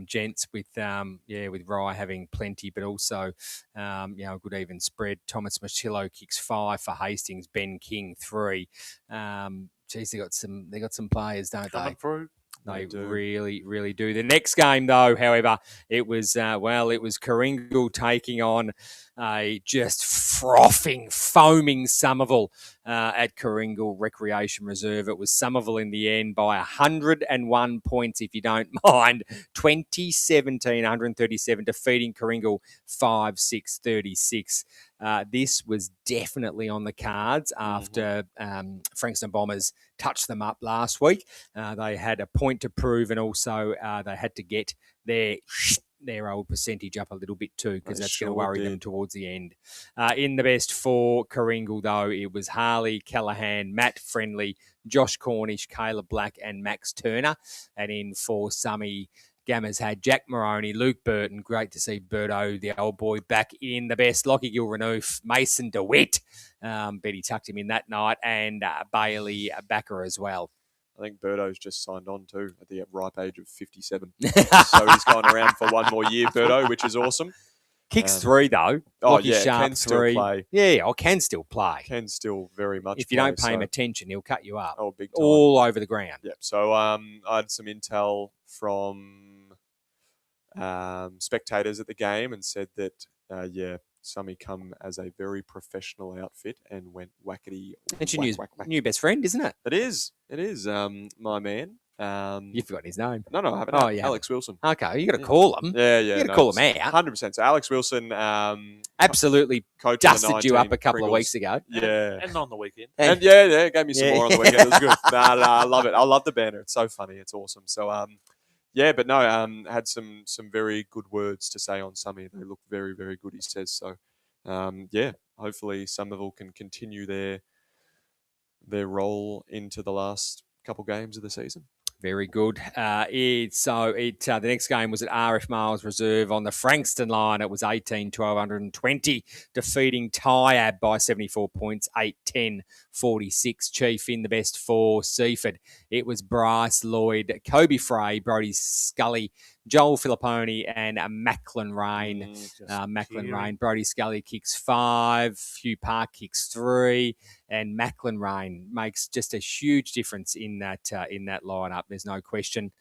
gents, with Rye having plenty, but also a good even spread. Thomas Machillo kicks 5 for Hastings. Ben King 3. They got some players, don't Coming they? through. They really, really do. The next game, though, however, it was Coringal taking on a just foaming Somerville at Coringal Recreation Reserve. It was Somerville in the end by 101 points, if you don't mind. 2017, 137, defeating Coringal 5-6-36. This was definitely on the cards after Frankston Bombers touched them up last week. They had a point to prove, and also they had to get their old percentage up a little bit too, because that's going to worry them towards the end. In the best for Coringal, though, it was Harley Callahan, Matt Friendly, Josh Cornish, Caleb Black, and Max Turner. And in for Summy, Gammas had Jack Moroney, Luke Burton. Great to see Birdo, the old boy, back in the best. Lockie Gilrenoof, Mason DeWitt. Betty tucked him in that night, and Bailey Backer as well. I think Birdo's just signed on too at the ripe age of 57. So he's going around for one more year, Birdo, which is awesome. Kicks 3, though. Can still play. Yeah, I can still play. Can still very much If you don't pay him attention, he'll cut you up. Oh, big time. All over the ground. Yep. So I had some intel from spectators at the game and said that, Summy come as a very professional outfit and went whackety. It's your new best friend, isn't it? It is. My man. You've forgotten his name. No, I haven't. Alex Wilson. Okay, you got to call him. Yeah. You got to call him out. 100%. So Alex Wilson, absolutely coach dusted you up a couple of weeks ago. Yeah, And on the weekend. and gave me some more on the weekend. It was good. I love it. I love the banner. It's so funny. It's awesome. So had some very good words to say on Summy. They look very, very good, he says. So hopefully Somerville can continue their role into the last couple games of the season. Very good. The next game was at RF Miles Reserve on the Frankston line. It was 18-12-120, defeating Tyab by 74 points, 8-10-46. Chief in the best for Seaford. It was Bryce Lloyd, Kobe Frey, Brody Scully, Joel Filipponi, and Macklin Rain. Rain. Brody Scully kicks 5, Hugh Park kicks 3, and Macklin Rain makes just a huge difference in that lineup. There's no question.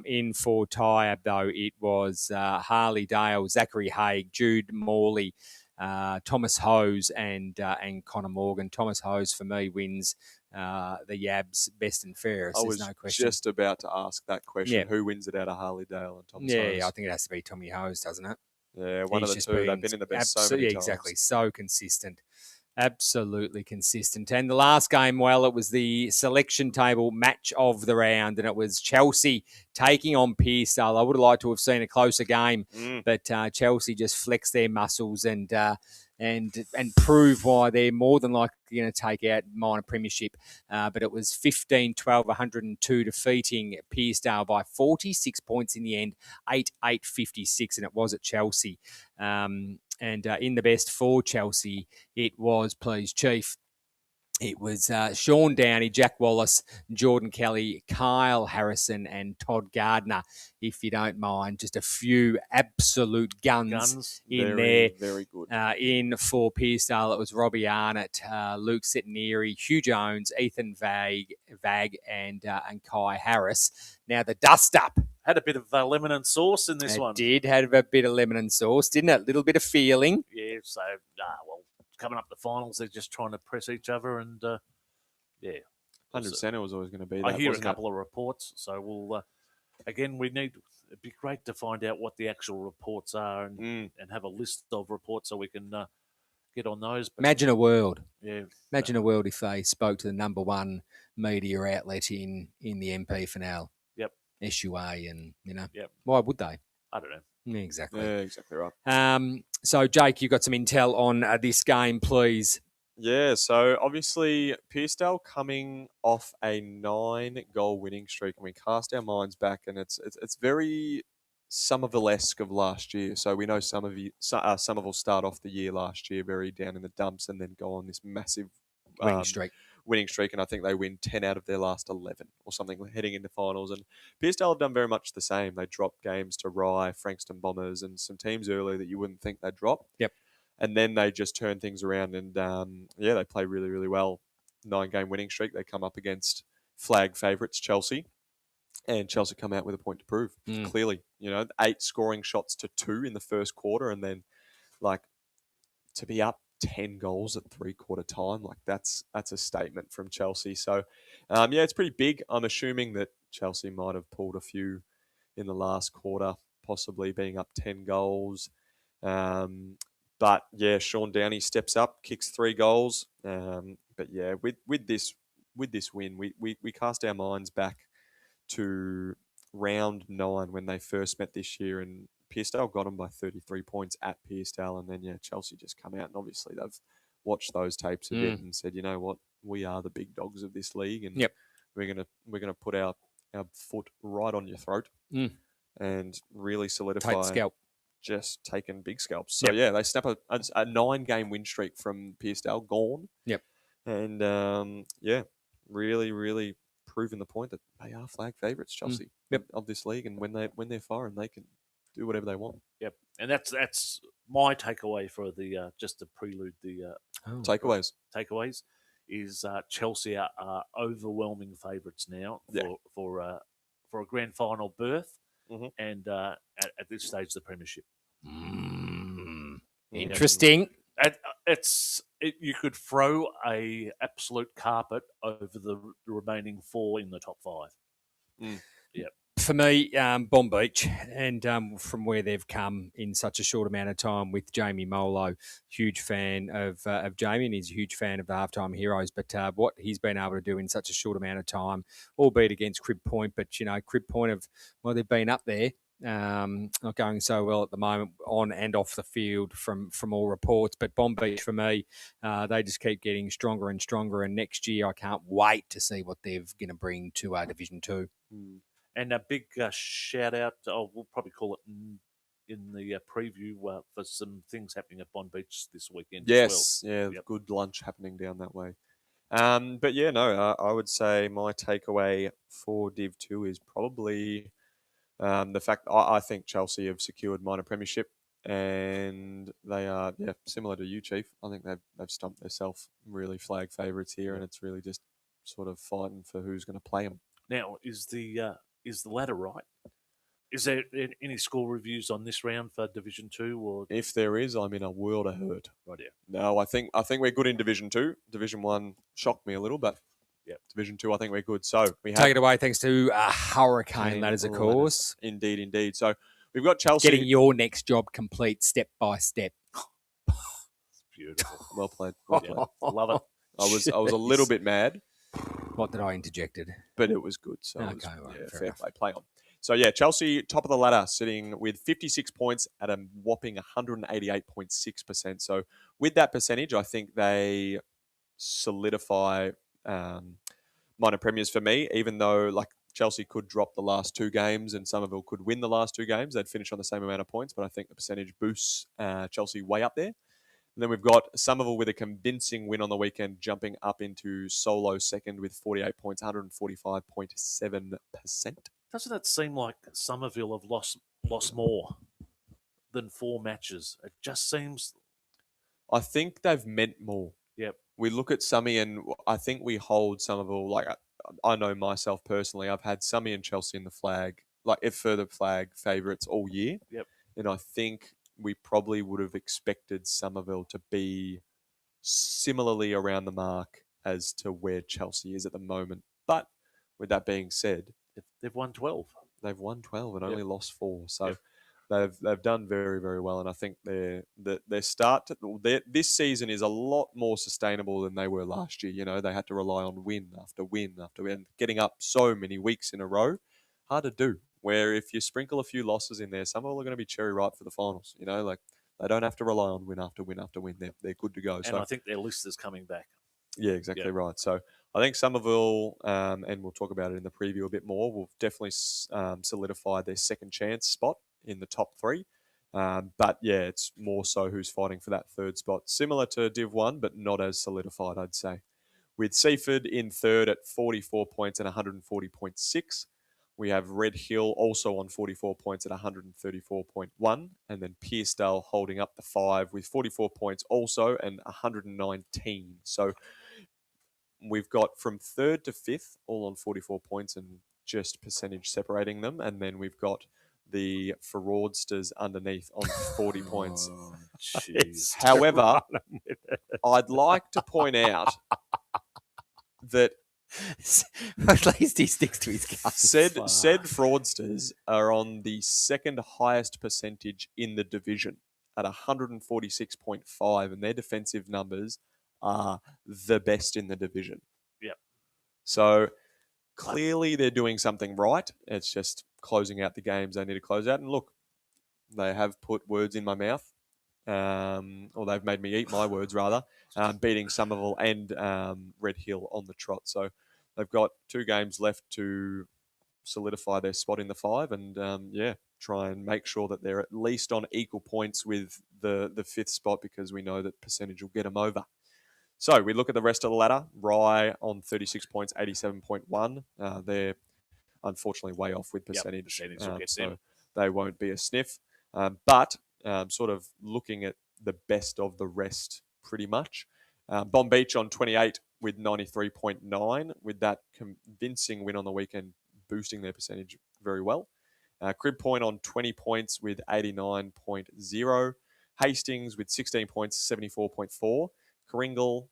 In for Tyab, though, it was Harley Dale, Zachary Haig, Jude Morley, Thomas Hose, and Connor Morgan. Thomas Hose, for me, wins the Yabs best and fairest. There's no question. Just about to ask that question. Yeah. Who wins it out of Harley Dale and Thomas Hose? Yeah, I think it has to be Tommy Hose, doesn't it? Yeah, one of the two. They've been in the best so many times. Exactly. So consistent. Absolutely consistent. And the last game, it was the selection table match of the round, and it was Chelsea taking on Pearsall. I would have liked to have seen a closer game, but Chelsea just flexed their muscles and prove why they're more than likely going to take out minor premiership. But it was 15-12-102, defeating Pearsall by 46 points in the end, 8-8-56, and it was at Chelsea. And in the best for Chelsea, it was, please, Chief. It was Sean Downey, Jack Wallace, Jordan Kelly, Kyle Harrison, and Todd Gardner. If you don't mind, just a few absolute guns in there. Very good. In for Pearsdale, it was Robbie Arnott, Luke Sitneri, Hugh Jones, Ethan Vag, and Kai Harris. Now the dust up. Had a bit of lemon and sauce in this one. It did have a bit of lemon and sauce, didn't it? A little bit of feeling. Yeah, so, coming up the finals, they're just trying to press each other and, 100% it was always going to be that, I hear a wasn't couple of reports, so we'll, again, it'd be great to find out what the actual reports are and have a list of reports so we can get on those. But, Imagine a world. Yeah. Imagine a world if they spoke to the number one media outlet in the MPFNL. Yep. SUA and, Yep. Why would they? I don't know. Yeah, exactly. Yeah, exactly right. So, Jake, you've got some intel on this game, please. Yeah, so obviously Pearsdale coming off a 9-goal winning streak, and we cast our minds back, and it's very Somerville-esque of last year. So we know Somerville start off the year last year very down in the dumps, and then go on this massive winning streak, and I think they win 10 out of their last 11 or something heading into finals. And Pearsdale have done very much the same. They dropped games to Rye, Frankston Bombers, and some teams earlier that you wouldn't think they'd drop. Yep. And then they just turn things around and, they play really, really well. 9-game winning streak. They come up against flag favourites, Chelsea. And Chelsea come out with a point to prove, clearly. 8 scoring shots to 2 in the first quarter. And then, to be up 10 goals at three-quarter time, that's a statement from Chelsea. So, it's pretty big. I'm assuming that Chelsea might have pulled a few in the last quarter, possibly being up 10 goals. But yeah, Sean Downey steps up, kicks 3 goals. But yeah, with this win, we cast our minds back to round 9 when they first met this year, and Pearsdale got them by 33 points at Pearsdale, and then Chelsea just come out, and obviously they've watched those tapes a bit and said, you know what, we are the big dogs of this league, and we're gonna put our foot right on your throat and really solidify. Take the scalp. Just taking big scalps. So, they snap a 9-game win streak from Pearsdale, gone. Yep. And, really, really proving the point that they are flag favourites, Chelsea, of this league. And when they're firing, they can do whatever they want. Yep. And that's my takeaway for the just to prelude the takeaways is Chelsea are overwhelming favourites now for a grand final berth. And at this stage, the premiership. Interesting. You could throw a absolute carpet over the remaining 4 in the top 5. Yep. For me, Bomb Beach, and from where they've come in such a short amount of time with Jamie Molo, huge fan of Jamie, and he's a huge fan of the Halftime Heroes. But what he's been able to do in such a short amount of time, albeit against Crib Point, but Crib Point they've been up there, not going so well at the moment on and off the field from all reports. But Bomb Beach, for me, they just keep getting stronger and stronger. And next year, I can't wait to see what they're going to bring to Division 2. And a big shout out, we'll probably call it in the preview for some things happening at Bond Beach this weekend as well. Good lunch happening down that way. I would say my takeaway for Div 2 is probably the fact I think Chelsea have secured minor premiership, and they are similar to you, Chief. I think they've stumped themselves really flag favourites here, and it's really just sort of fighting for who's going to play them. Now, is the ladder right? Is there any score reviews on this round for Division 2? Or if there is, I'm in a world of hurt. Right, yeah. No, I think we're good in Division 2. Division 1 shocked me a little, but Division 2, I think we're good. So we take it away, thanks to Hurricane Ladders, of course. Indeed. So we've got Chelsea getting your next job complete step by step. It's beautiful. Well played. Love it. I was a little bit mad. What did I interjected? But it was good. So okay, fair play. Play on. So, Chelsea, top of the ladder, sitting with 56 points at a whopping 188.6%. So, with that percentage, I think they solidify minor premiers for me, even though, Chelsea could drop the last 2 games and Somerville could win the last 2 games. They'd finish on the same amount of points, but I think the percentage boosts Chelsea way up there. And then we've got Somerville with a convincing win on the weekend, jumping up into solo second with 48 points, 145.7%. Doesn't it seem like Somerville have lost more than 4 matches? It just seems. I think they've meant more. Yep. We look at Summy and I think we hold Somerville, like I know myself personally, I've had Summy and Chelsea in the flag, like if further flag favourites all year. Yep. And I think we probably would have expected Somerville to be similarly around the mark as to where Chelsea is at the moment. But with that being said, They've won 12. They've won 12 and Yep. only lost 4. So Yep. they've done very, very well. And I think their this season is a lot more sustainable than they were last year. You know, they had to rely on win after win after win, getting up so many weeks in a row. Hard to do. Where if you sprinkle a few losses in there, some of them are going to be cherry ripe for the finals. You know, like they don't have to rely on win after win after win. They're good to go. And I think their list is coming back. Yeah, exactly Yep. right. So I think Somerville, and we'll talk about it in the preview a bit more, will definitely solidify their second chance spot in the top 3. But yeah, it's more so who's fighting for that third spot. Similar to Div 1, but not as solidified, I'd say. With Seaford in third at 44 points and 140.6. We have Red Hill also on 44 points at 134.1. And then Pearcedale holding up the 5 with 44 points also and 119. So we've got from 3rd to 5th all on 44 points and just percentage separating them. And then we've got the Fraudsters underneath on 40 points. Oh, jeez. However, I'd like to point out that At least he sticks to his guns. said Fraudsters are on the second highest percentage in the division at 146.5, and their defensive numbers are the best in the division. Yep. So clearly they're doing something right. It's just closing out the games they need to close out. And look, they have put words in my mouth, or they've made me eat my words rather, beating Somerville and Red Hill on the trot. So they've got 2 games left to solidify their spot in the 5 and, try and make sure that they're at least on equal points with the 5th spot because we know that percentage will get them over. So we look at the rest of the ladder. Rye on 36 points, 87.1. They're unfortunately way off with percentage. Percentage will get so them. they won't be a sniff. But sort of looking at the best of the rest pretty much. Bomb Beach on 28 with 93.9 with that convincing win on the weekend boosting their percentage very well. Crib Point on 20 points with 89.0. Hastings with 16 points, 74.4. Coringal,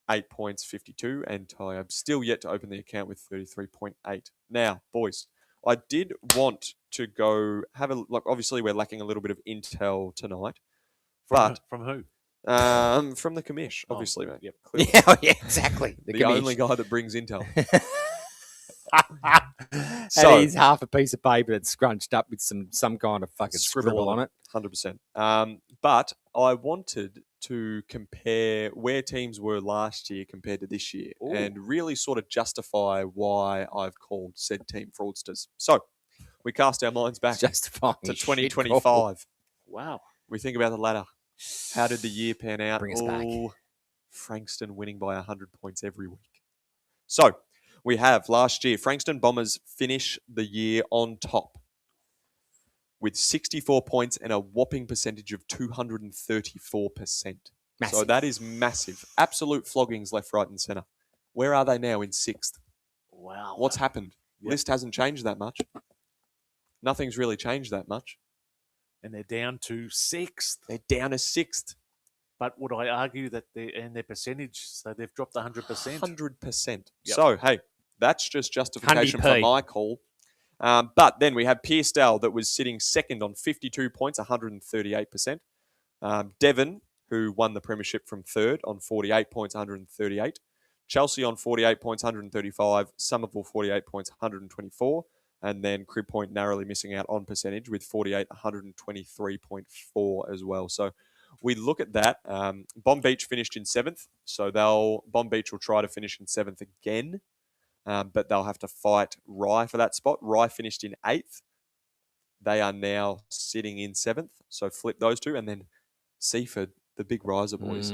8 points, 52. And Tyab still yet to open the account with 33.8. Now, boys, I did want to go have a look. Obviously, we're lacking a little bit of intel tonight. But From who? from the commish, obviously, mate. Yep. Clearly. Yeah, exactly. The only guy that brings intel. So he's half a piece of paper that's scrunched up with some kind of fucking Scribble scribble on it. 100%. But I wanted to compare where teams were last year compared to this year and really sort of justify why I've called said team fraudsters. So we cast our minds back Justifying to his shit call. 2025. Wow. We think about the ladder. How did the year pan out? Bring us back. Frankston winning by 100 points every week. So we have last year, Frankston Bombers finish the year on top with 64 points and a whopping percentage of 234%. Massive. So that is massive. Absolute floggings left, right and centre. Where are they now in 6th? Wow. What's happened? Yep. List hasn't changed that much. Nothing's really changed that much. And they're down to 6th. They're down to 6th. But would I argue that their percentage, so they've dropped 100%? 100%. Yep. So, hey, that's just justification for 100p. my call. But then we have Pearcedale that was sitting second on 52 points, 138%. Devon, who won the premiership from third on 48 points, 138. Chelsea on 48 points, 135. Somerville 48 points, 124. And then Crib Point narrowly missing out on percentage with 48, 123.4 as well. So we look at that. Bomb Beach finished in 7th. So Bomb Beach will try to finish in 7th again. But they'll have to fight Rye for that spot. Rye finished in 8th. They are now sitting in 7th. So flip those two. And then Seaford the big riser boys.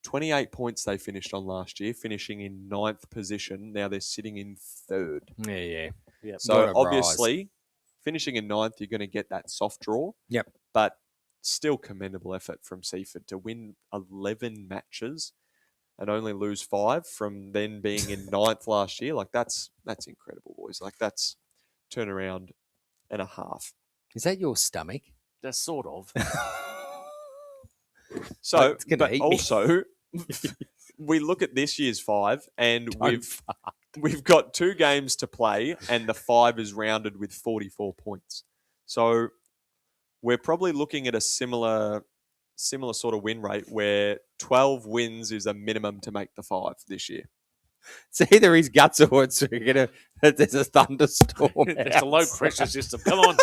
28 points they finished on last year, finishing in 9th position. Now they're sitting in 3rd. Yeah. Yep. So What a obviously, finishing in 9th, you're going to get that soft draw. Yep. But still commendable effort from Seaford to win 11 matches and only lose 5 from then being in 9th last year. Like, that's incredible, boys. Like, that's turnaround and a half. Is that your stomach? That's sort of. So, It's gonna but eat me. also, we look at this year's 5, and we've got 2 games to play, and the 5 is rounded with 44 points. So we're probably looking at a similar sort of win rate where 12 wins is a minimum to make the 5 this year. It's either his guts or it's there's a thunderstorm. There's a low pressure system. Come on.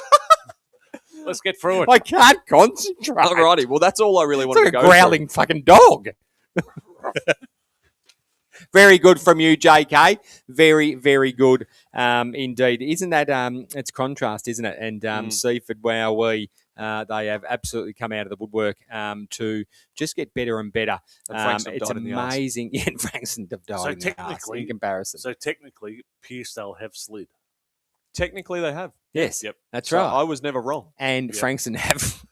Let's get through it. I can't concentrate. Alrighty, well, that's all I really It's wanted like to a go growling fucking dog. Very good from you, JK. Very, very good indeed. Isn't that it's contrast, isn't it? And Seaford, they have absolutely come out of the woodwork to just get better and better. It's amazing. Yeah, and Frankston have died in the arse in comparison. So technically, Pearsdale have slid. Technically, they have. Yes, Yep. that's So right. I was never wrong. And Frankston have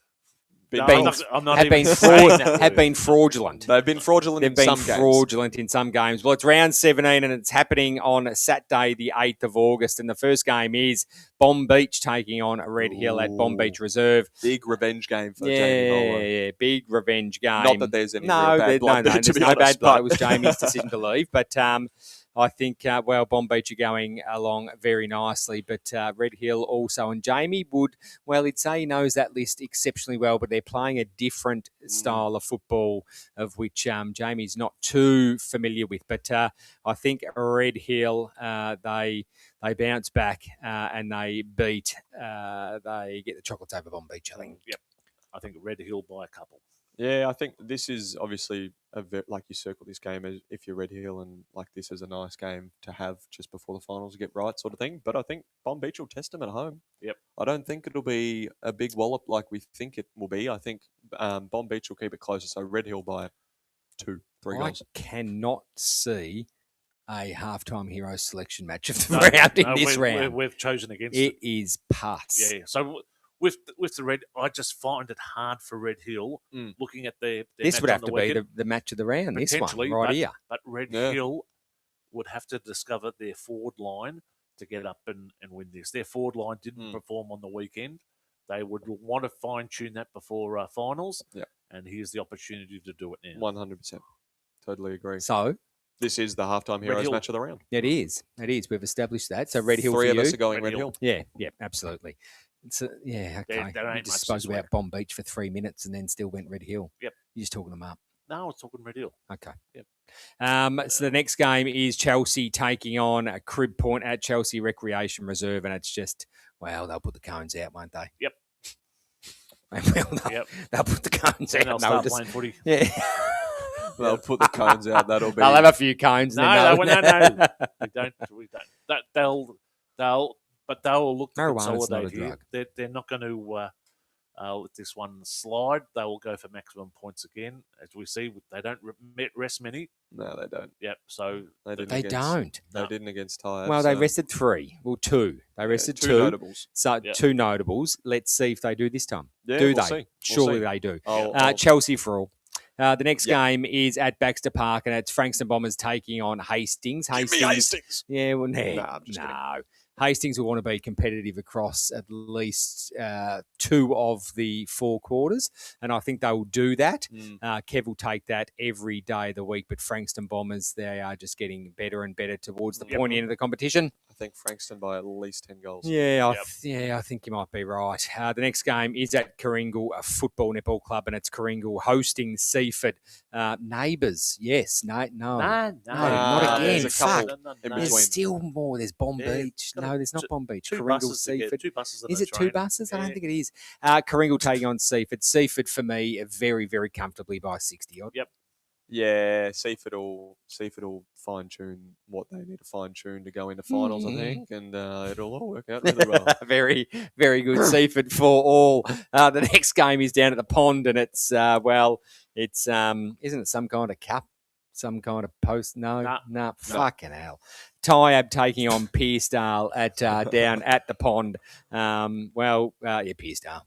No, been, I'm not have even been saying that have word. been fraudulent. They've been fraudulent They've in been some games. fraudulent in some games. Well, it's round 17 and it's happening on Saturday, the 8th of August. And the first game is Bomb Beach taking on Red Hill at Bomb Beach Reserve. Big revenge game for Jamie Bolo. Yeah, big revenge game. Not that there's any real bad blood there, to be no honest, bad blood. but- It was Jamie's decision to leave. But I think, Bomb Beach are going along very nicely. But Red Hill also. And Jamie he'd say he knows that list exceptionally well, but they're playing a different style of football of which Jamie's not too familiar with. But I think Red Hill, they bounce back and they beat, they get the chocolates over Bomb Beach, I think. Yep. I think Red Hill by a couple. Yeah, I think this is obviously like you circle this game as if you're Red Hill, and like this is a nice game to have just before the finals get right, sort of thing. But I think Bomb Beach will test them at home. Yep. I don't think it'll be a big wallop like we think it will be. I think Bomb Beach will keep it closer. So Red Hill by 2-3 goals. I cannot see a halftime hero selection match of the round in this round. We've chosen against It is putts. Yeah. So with the Red, I just find it hard for Red Hill looking at their This match would on have the to weekend. be the match of the round, this one, Potentially, right but, here. But Red Yeah. Hill would have to discover their forward line to get up and win this. Their forward line didn't perform on the weekend. They would want to fine-tune that before finals, and here's the opportunity to do it now. 100%. Totally agree. So This is the halftime heroes Hill. match of the round. it is. It is. We've established that. So Red Hill 3 for of you. us are going Red Red Hill. Yeah, absolutely. So, yeah, okay. There You ain't just much spoke to about Bomb Beach for 3 minutes and then still went Red Hill. Yep. You're just talking them up. No, I was talking Red Hill. Okay. Yep. So the next game is Chelsea taking on Crib Point at Chelsea Recreation Reserve, and it's just, well, they'll put the cones out, won't they? Yep. They'll put the cones Then out. they'll They'll start just- playing footy. Yeah. They'll put the cones out. That'll be. They'll have a few cones. No, and no. We don't. But they'll look to Marijuana's not a consolidate here. drug. They're not going to let this one slide. They will go for maximum points again. As we see, they don't rest many. No, they don't. Yep. So They didn't. They don't. They didn't against Tyre. Well, they rested 3. Well, 2. They rested 2. notables. So Yep. 2 notables. Let's see if they do this time. Yeah, do we'll they? see. We'll Surely see. they do. I'll- Chelsea for all. The next Yep. game is at Baxter Park, and it's Frankston Bombers taking on Hastings. Give me Hastings. Yeah, well, Nah, I'm just kidding. no. Hastings will want to be competitive across at least 2 of the 4 quarters, and I think they will do that. Kev will take that every day of the week, but Frankston Bombers, they are just getting better and better towards the pointy end of the competition. I think Frankston by at least 10 goals. Yeah, I think you might be right. The next game is at Coringal Football Netball Club, and it's Coringal hosting Seaford. Neighbours, yes. No, not again. There's a couple Fuck. in There's between. still more. There's Bomb Yeah, Beach. got No, there's not Bomb Beach. two Coringal, buses to get- Seaford. two buses on Is the it 2 train. buses? I don't Yeah. think it is. Coringal taking on Seaford. Seaford, for me, very, very comfortably by 60 odd. Yep. Yeah, Seaford will fine tune what they need to fine tune to go into finals, I think, and it'll all work out really well. Very, very good Seaford for all. The next game is down at the pond, and it's It's isn't it some kind of cup? Some kind of post? No, Nah. fucking hell. Tyab taking on Pearsdale at down at the pond. Pearsdale.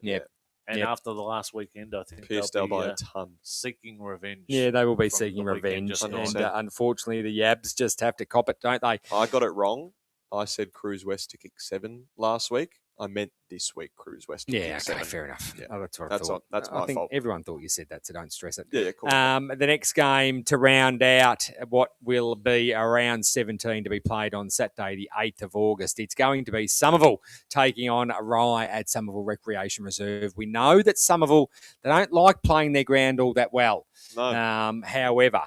Yep. And after the last weekend, I think Pearsdale they'll be by a ton. seeking revenge. Yeah, they will be from seeking the weekend revenge. just And gone. unfortunately, the Yabs just have to cop it, don't they? I got it wrong. I said Cruise West to kick 7 last week. I meant this week Cruise West to kick 7. Fair enough. Yeah. Oh, that's what I That's thought. that's my I think fault. everyone thought you said that, so don't stress it. Yeah, cool. The next game to round out what will be around 17 to be played on Saturday, the 8th of August. It's going to be Somerville taking on Rye at Somerville Recreation Reserve. We know that Somerville, they don't like playing their ground all that well. No. However,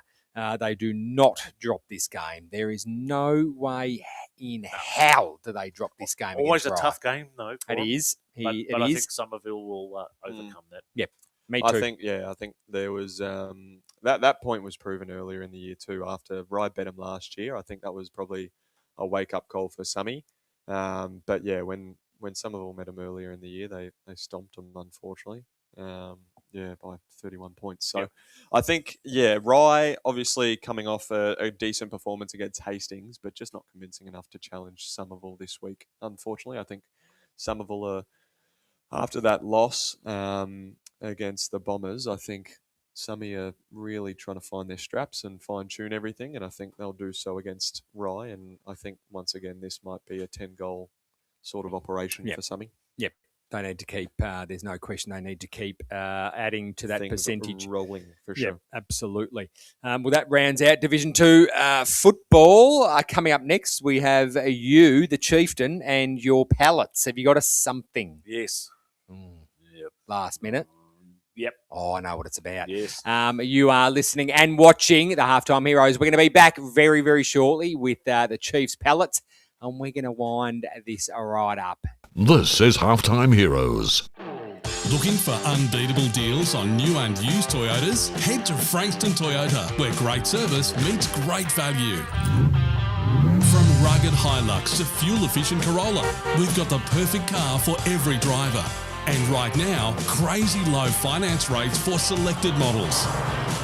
they do not drop this game. There is no way in hell do they drop this game. Always a against tough Rye. game, though. It is. But I think Somerville will overcome that. Yep. Me too. I think there was that point was proven earlier in the year too. After Rye beat them last year, I think that was probably a wake up call for Sammy. But yeah, when Somerville met them earlier in the year, they stomped them unfortunately. By 31 points. So I think, Rye obviously coming off a decent performance against Hastings, but just not convincing enough to challenge Somerville this week. Unfortunately, I think Somerville are, after that loss against the Bombers, I think Sammy are really trying to find their straps and fine-tune everything, and I think they'll do so against Rye, and I think, once again, this might be a 10-goal sort of operation for Sammy. Yep. They need to keep, there's no question they need to keep adding to that Things percentage. rolling, for sure. Yeah, absolutely. That rounds out Division 2 football. Coming up next, we have you, the Chieftain, and your pallets. Have you got us something? Yes. Yep. Last minute? Yep. Oh, I know what it's about. Yes. You are listening and watching the Halftime Heroes. We're going to be back very, very shortly with the Chiefs pallets, and we're going to wind this right up. This is Halftime Heroes. Looking for unbeatable deals on new and used Toyotas? Head to Frankston Toyota, where great service meets great value. From rugged Hilux to fuel-efficient Corolla, we've got the perfect car for every driver. And right now, crazy low finance rates for selected models.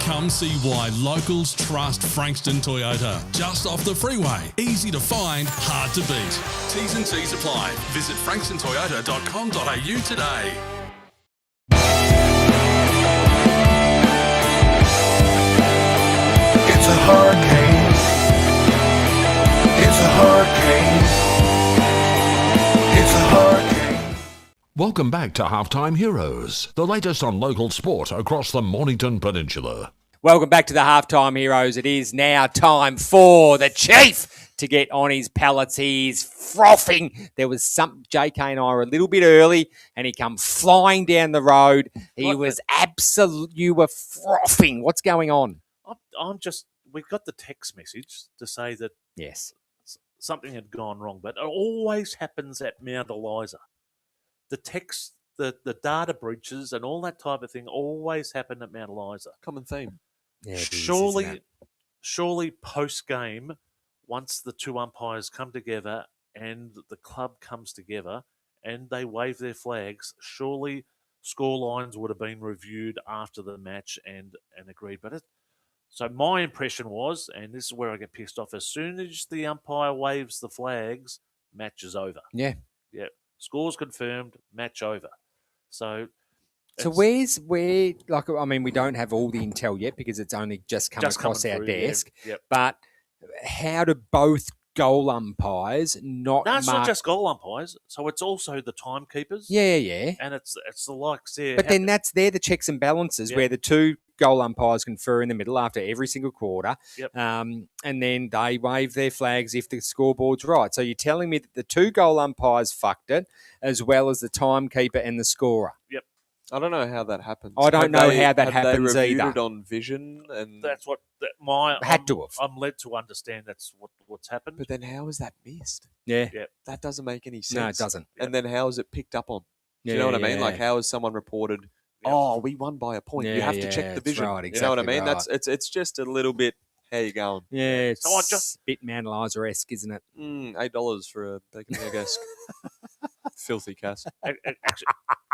Come see why locals trust Frankston Toyota. Just off the freeway. Easy to find, hard to beat. T's and C's apply. Visit frankstontoyota.com.au today. It's a hurricane. It's a hurricane. It's a hurricane. Welcome back to Halftime Heroes, the latest on local sport across the Mornington Peninsula. Welcome back to the Halftime Heroes. It is now time for the Chief to get on his pallets. He's frothing. There was some, JK and I were a little bit early, and he come flying down the road. He was absolute. You were frothing. What's going on? We got the text message to say that Yes, something had gone wrong, but it always happens at Mount Eliza. The text, the data breaches and all that type of thing always happen at Mount Eliza. Common theme. yeah, it is, isn't it? Surely post-game, once the two umpires come together and the club comes together and they wave their flags, surely score lines would have been reviewed after the match and agreed. So my impression was, and this is where I get pissed off, as soon as the umpire waves the flags, match is over. Yeah. Yeah. Scores confirmed, match over. So we don't have all the intel yet because it's only just come across our desk. Yeah. Yep. But how do both goal umpires not No, it's mark... not just goal umpires. So it's also the timekeepers. Yeah. And it's the likes there. But then they're the checks and balances where the two goal umpires confer in the middle after every single quarter. Yep. And then they wave their flags if the scoreboard's right. So you're telling me that the two goal umpires fucked it as well as the timekeeper and the scorer. Yep. I don't know how that happens. I don't know how that happens they reviewed either. it on vision, and That's what I'm led to understand that's what's happened. But then how is that missed? Yeah. That doesn't make any sense. No, it doesn't. And then how is it picked up on? Do you Yeah, know what I mean? yeah. Like, how is someone reported? Yep. Oh, we won by a point. You have to check the that's vision. right, You know what I exactly mean? right. It's just a little bit. How you going? Yeah, it's So I just- a bit Mount Eliza-esque, isn't it? $8 for a bacon egg esque. Filthy Cass. It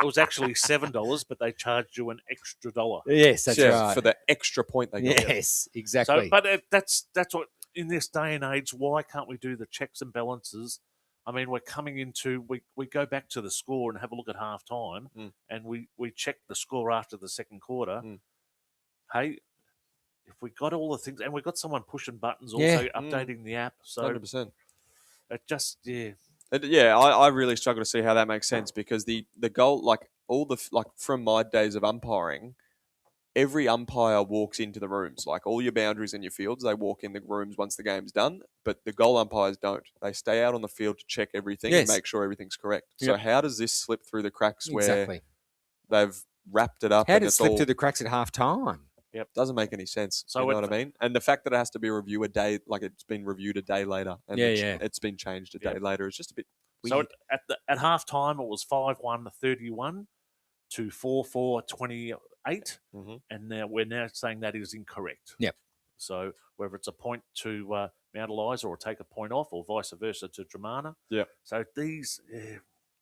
was actually $7, but they charged you an extra $1. Yes, that's Yeah, right. for the extra point they got. Yes, exactly. So, but that's what in this day and age. Why can't we do the checks and balances? I mean, we're coming into we go back to the score and have a look at half time, and we check the score after the second quarter. Hey, if we got all the things, and we've got someone pushing buttons, also updating the app, so 100%. it just I really struggle to see how that makes sense because the goal, like from my days of umpiring, every umpire walks into the rooms, like all your boundaries and your fields, they walk in the rooms once the game's done, but the goal umpires don't. They stay out on the field to check everything and make sure everything's correct. So how does this slip through the cracks where they've wrapped it up? How did it slip through the cracks at half time? Doesn't make any sense. So you know what I mean? And the fact that it has to be reviewed a day, like it's been reviewed a day later, and it's been changed a day later, is just a bit weird. So at half time, it was 5-1-31 to 4-4-28, and now we're now saying that is incorrect. Yep. So whether it's a point to Mount Eliza or take a point off, or vice versa to Dramana. Yeah. So these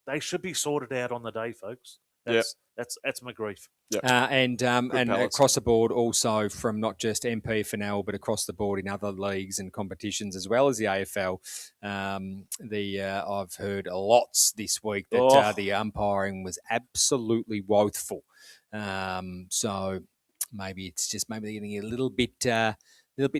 they should be sorted out on the day, folks. That's my grief. Yep. And across the board, also from not just MPFNL, but across the board in other leagues and competitions as well as the AFL. I've heard lots this week that the umpiring was absolutely woeful. So maybe they're getting a little bit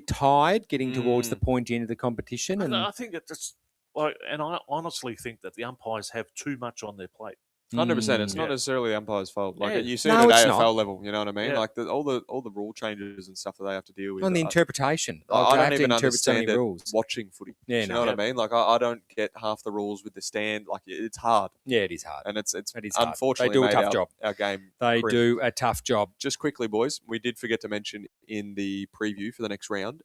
tired, getting towards the pointy end of the competition. And I think it's and I honestly think that the umpires have too much on their plate. 100%. It's not necessarily the umpire's fault. Like you see No, it at it's AFL not. level, you know what I mean? Yeah. Like all the rule changes and stuff that they have to deal with. on the interpretation. I have don't to even interpret so many understand it rules. watching footy. Yeah, you know what I mean? Like I don't get half the rules with the stand. Like it's hard. Yeah, it is hard. And it's It is hard. unfortunately They do a made tough job. our game. They grim. do a tough job. Just quickly, boys, we did forget to mention in the preview for the next round,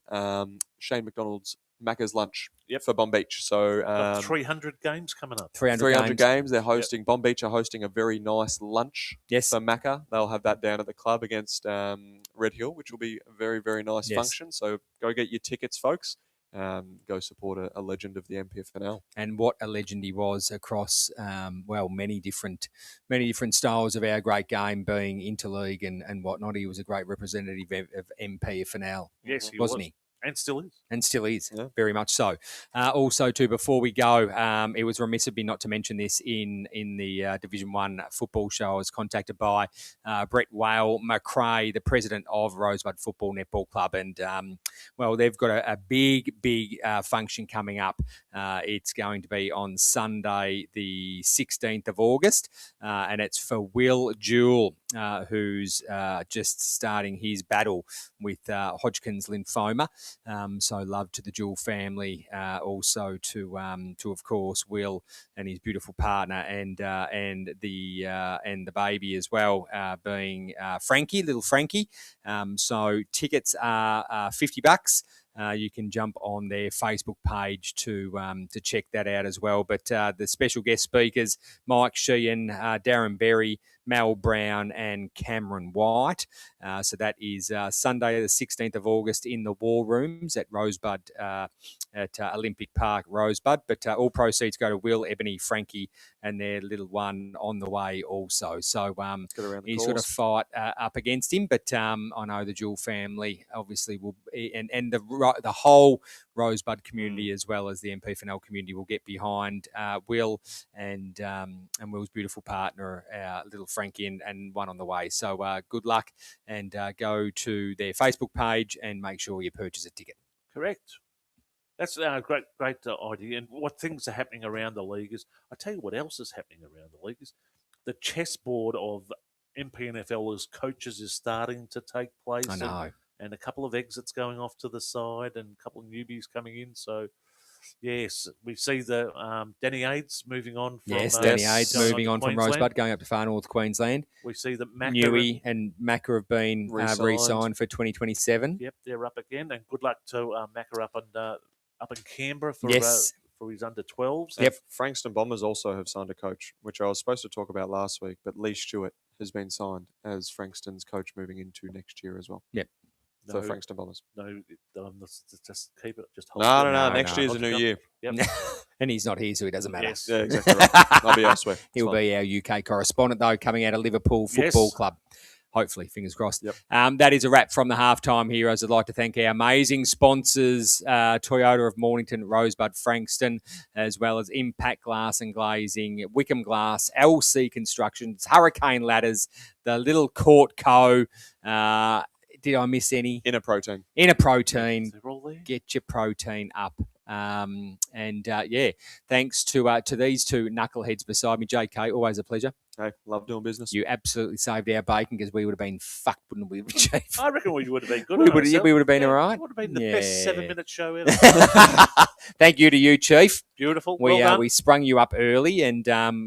Shane McDonald's Macca's lunch for Bomb Beach. So 300 games coming up. 300 games. They're hosting. Bomb Beach are hosting a very nice lunch for Macca. They'll have that down at the club against Red Hill, which will be a very, very nice function. So go get your tickets, folks. Go support a legend of the MPFNL. And what a legend he was across, many different styles of our great game, being interleague and whatnot. He was a great representative of MPFNL. Yes, he wasn't was. he? And still is. And still is, very much so. Also, too, before we go, it was remiss of me not to mention this in the Division 1 football show. I was contacted by Brett Whale McRae, the president of Rosebud Football Netball Club. And, they've got a big function coming up. It's going to be on Sunday, the 16th of August, and it's for Will Jewell, who's just starting his battle with Hodgkin's lymphoma. So love to the Jewell family, also to of course Will and his beautiful partner, and the baby as well, being Frankie, little Frankie. So tickets are $50. You can jump on their Facebook page to check that out as well. But the special guest speakers, Mike Sheehan, Darren Berry, Mal Brown and Cameron White. So that is Sunday the 16th of August in the War Rooms at Rosebud, at Olympic Park, Rosebud. But all proceeds go to Will, Ebony, Frankie and their little one on the way also. So he's got to fight up against him. But I know the Jewell family obviously will, and the whole Rosebud community as well as the MPFNL community will get behind Will and Will's beautiful partner, little Frankie, and one on the way. So good luck, and go to their Facebook page and make sure you purchase a ticket. Correct. That's a great idea. And what things are happening around the league is, I tell you what else is happening around the league is the chessboard of MPNFL as coaches is starting to take place. I know. And a couple of exits going off to the side and a couple of newbies coming in. So, yes, we see the Danny Aids moving on. Danny Aids moving on from Rosebud, going up to Far North Queensland. We see that Newey and Macca have been re-signed for 2027. Yep, they're up again. And good luck to Macca up in Canberra for his under-12s. Yep. Frankston Bombers also have signed a coach, which I was supposed to talk about last week, but Lee Stewart has been signed as Frankston's coach moving into next year as well. Yep. for Frankston Bombers. No, just keep it. Just hold No, it. no. Next year's a new year. Yep. And he's not here, so it doesn't matter. Yes. Yeah, exactly right. I'll be elsewhere. He'll be our UK correspondent, though, coming out of Liverpool Football Club. Hopefully, fingers crossed. Yep. That is a wrap from the Halftime Heroes. I'd like to thank our amazing sponsors, Toyota of Mornington, Rosebud, Frankston, as well as Impact Glass and Glazing, Wickham Glass, LC Constructions, Hurricane Ladders, the Little Court Co. Did I miss any? Inner Protein. Inner Protein. They're all there. Get your protein up. Thanks to these two knuckleheads beside me. JK, always a pleasure. Hey, love doing business. You absolutely saved our bacon because we would have been fucked, wouldn't we, Chief? I reckon we would have been good. We would have been all right. It would have been the best 7-minute show ever. Thank you to you, Chief. Beautiful. Well done. We sprung you up early and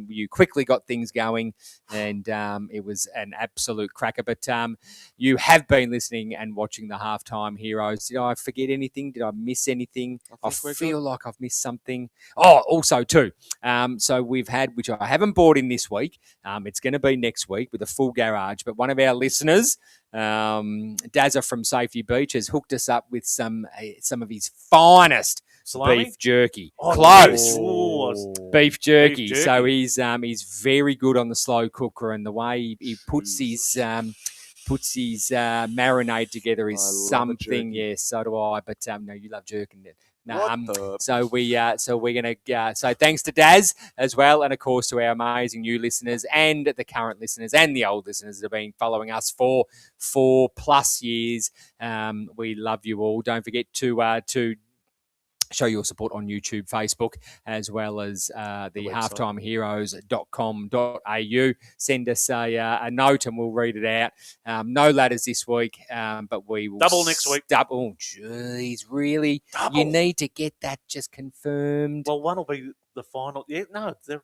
you quickly got things going and it was an absolute cracker. But you have been listening and watching the Halftime Heroes. Did I forget anything? Did I miss anything? I feel like I've missed something. Oh, also too. So we've had, which I haven't bought in this week. It's going to be next week with a full garage. But one of our listeners, Dazza from Safety Beach, has hooked us up with some of his finest Salami? beef jerky. Oh, Close. Ooh. Beef jerky. Beef jerky. So he's very good on the slow cooker, and the way he puts his marinade together is something. Yeah, so do I. But no, you love jerky. No, so we're gonna so thanks to Daz as well, and of course to our amazing new listeners and the current listeners and the old listeners that have been following us for 4+ years. We love you all. Don't forget to show your support on YouTube, Facebook, as well as the halftimeheroes.com.au. Send us a note and we'll read it out. No ladders this week, but we will... Double next week. Double. Jeez, really? Double. You need to get that just confirmed. Well, one will be the final. Yeah, no, they're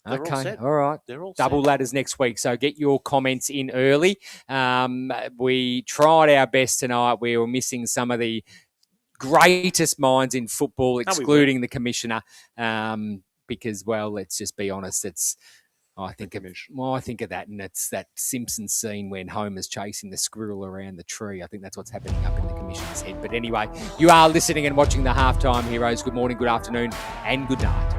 okay, all set. all right. They're all Double set. ladders next week, so get your comments in early. We tried our best tonight. We were missing some of the greatest minds in football, excluding the commissioner, because, well, let's just be honest. I think of that, and it's that Simpsons scene when Homer's chasing the squirrel around the tree. I think that's what's happening up in the commissioner's head. But anyway, you are listening and watching the Halftime Heroes. Good morning, good afternoon, and good night.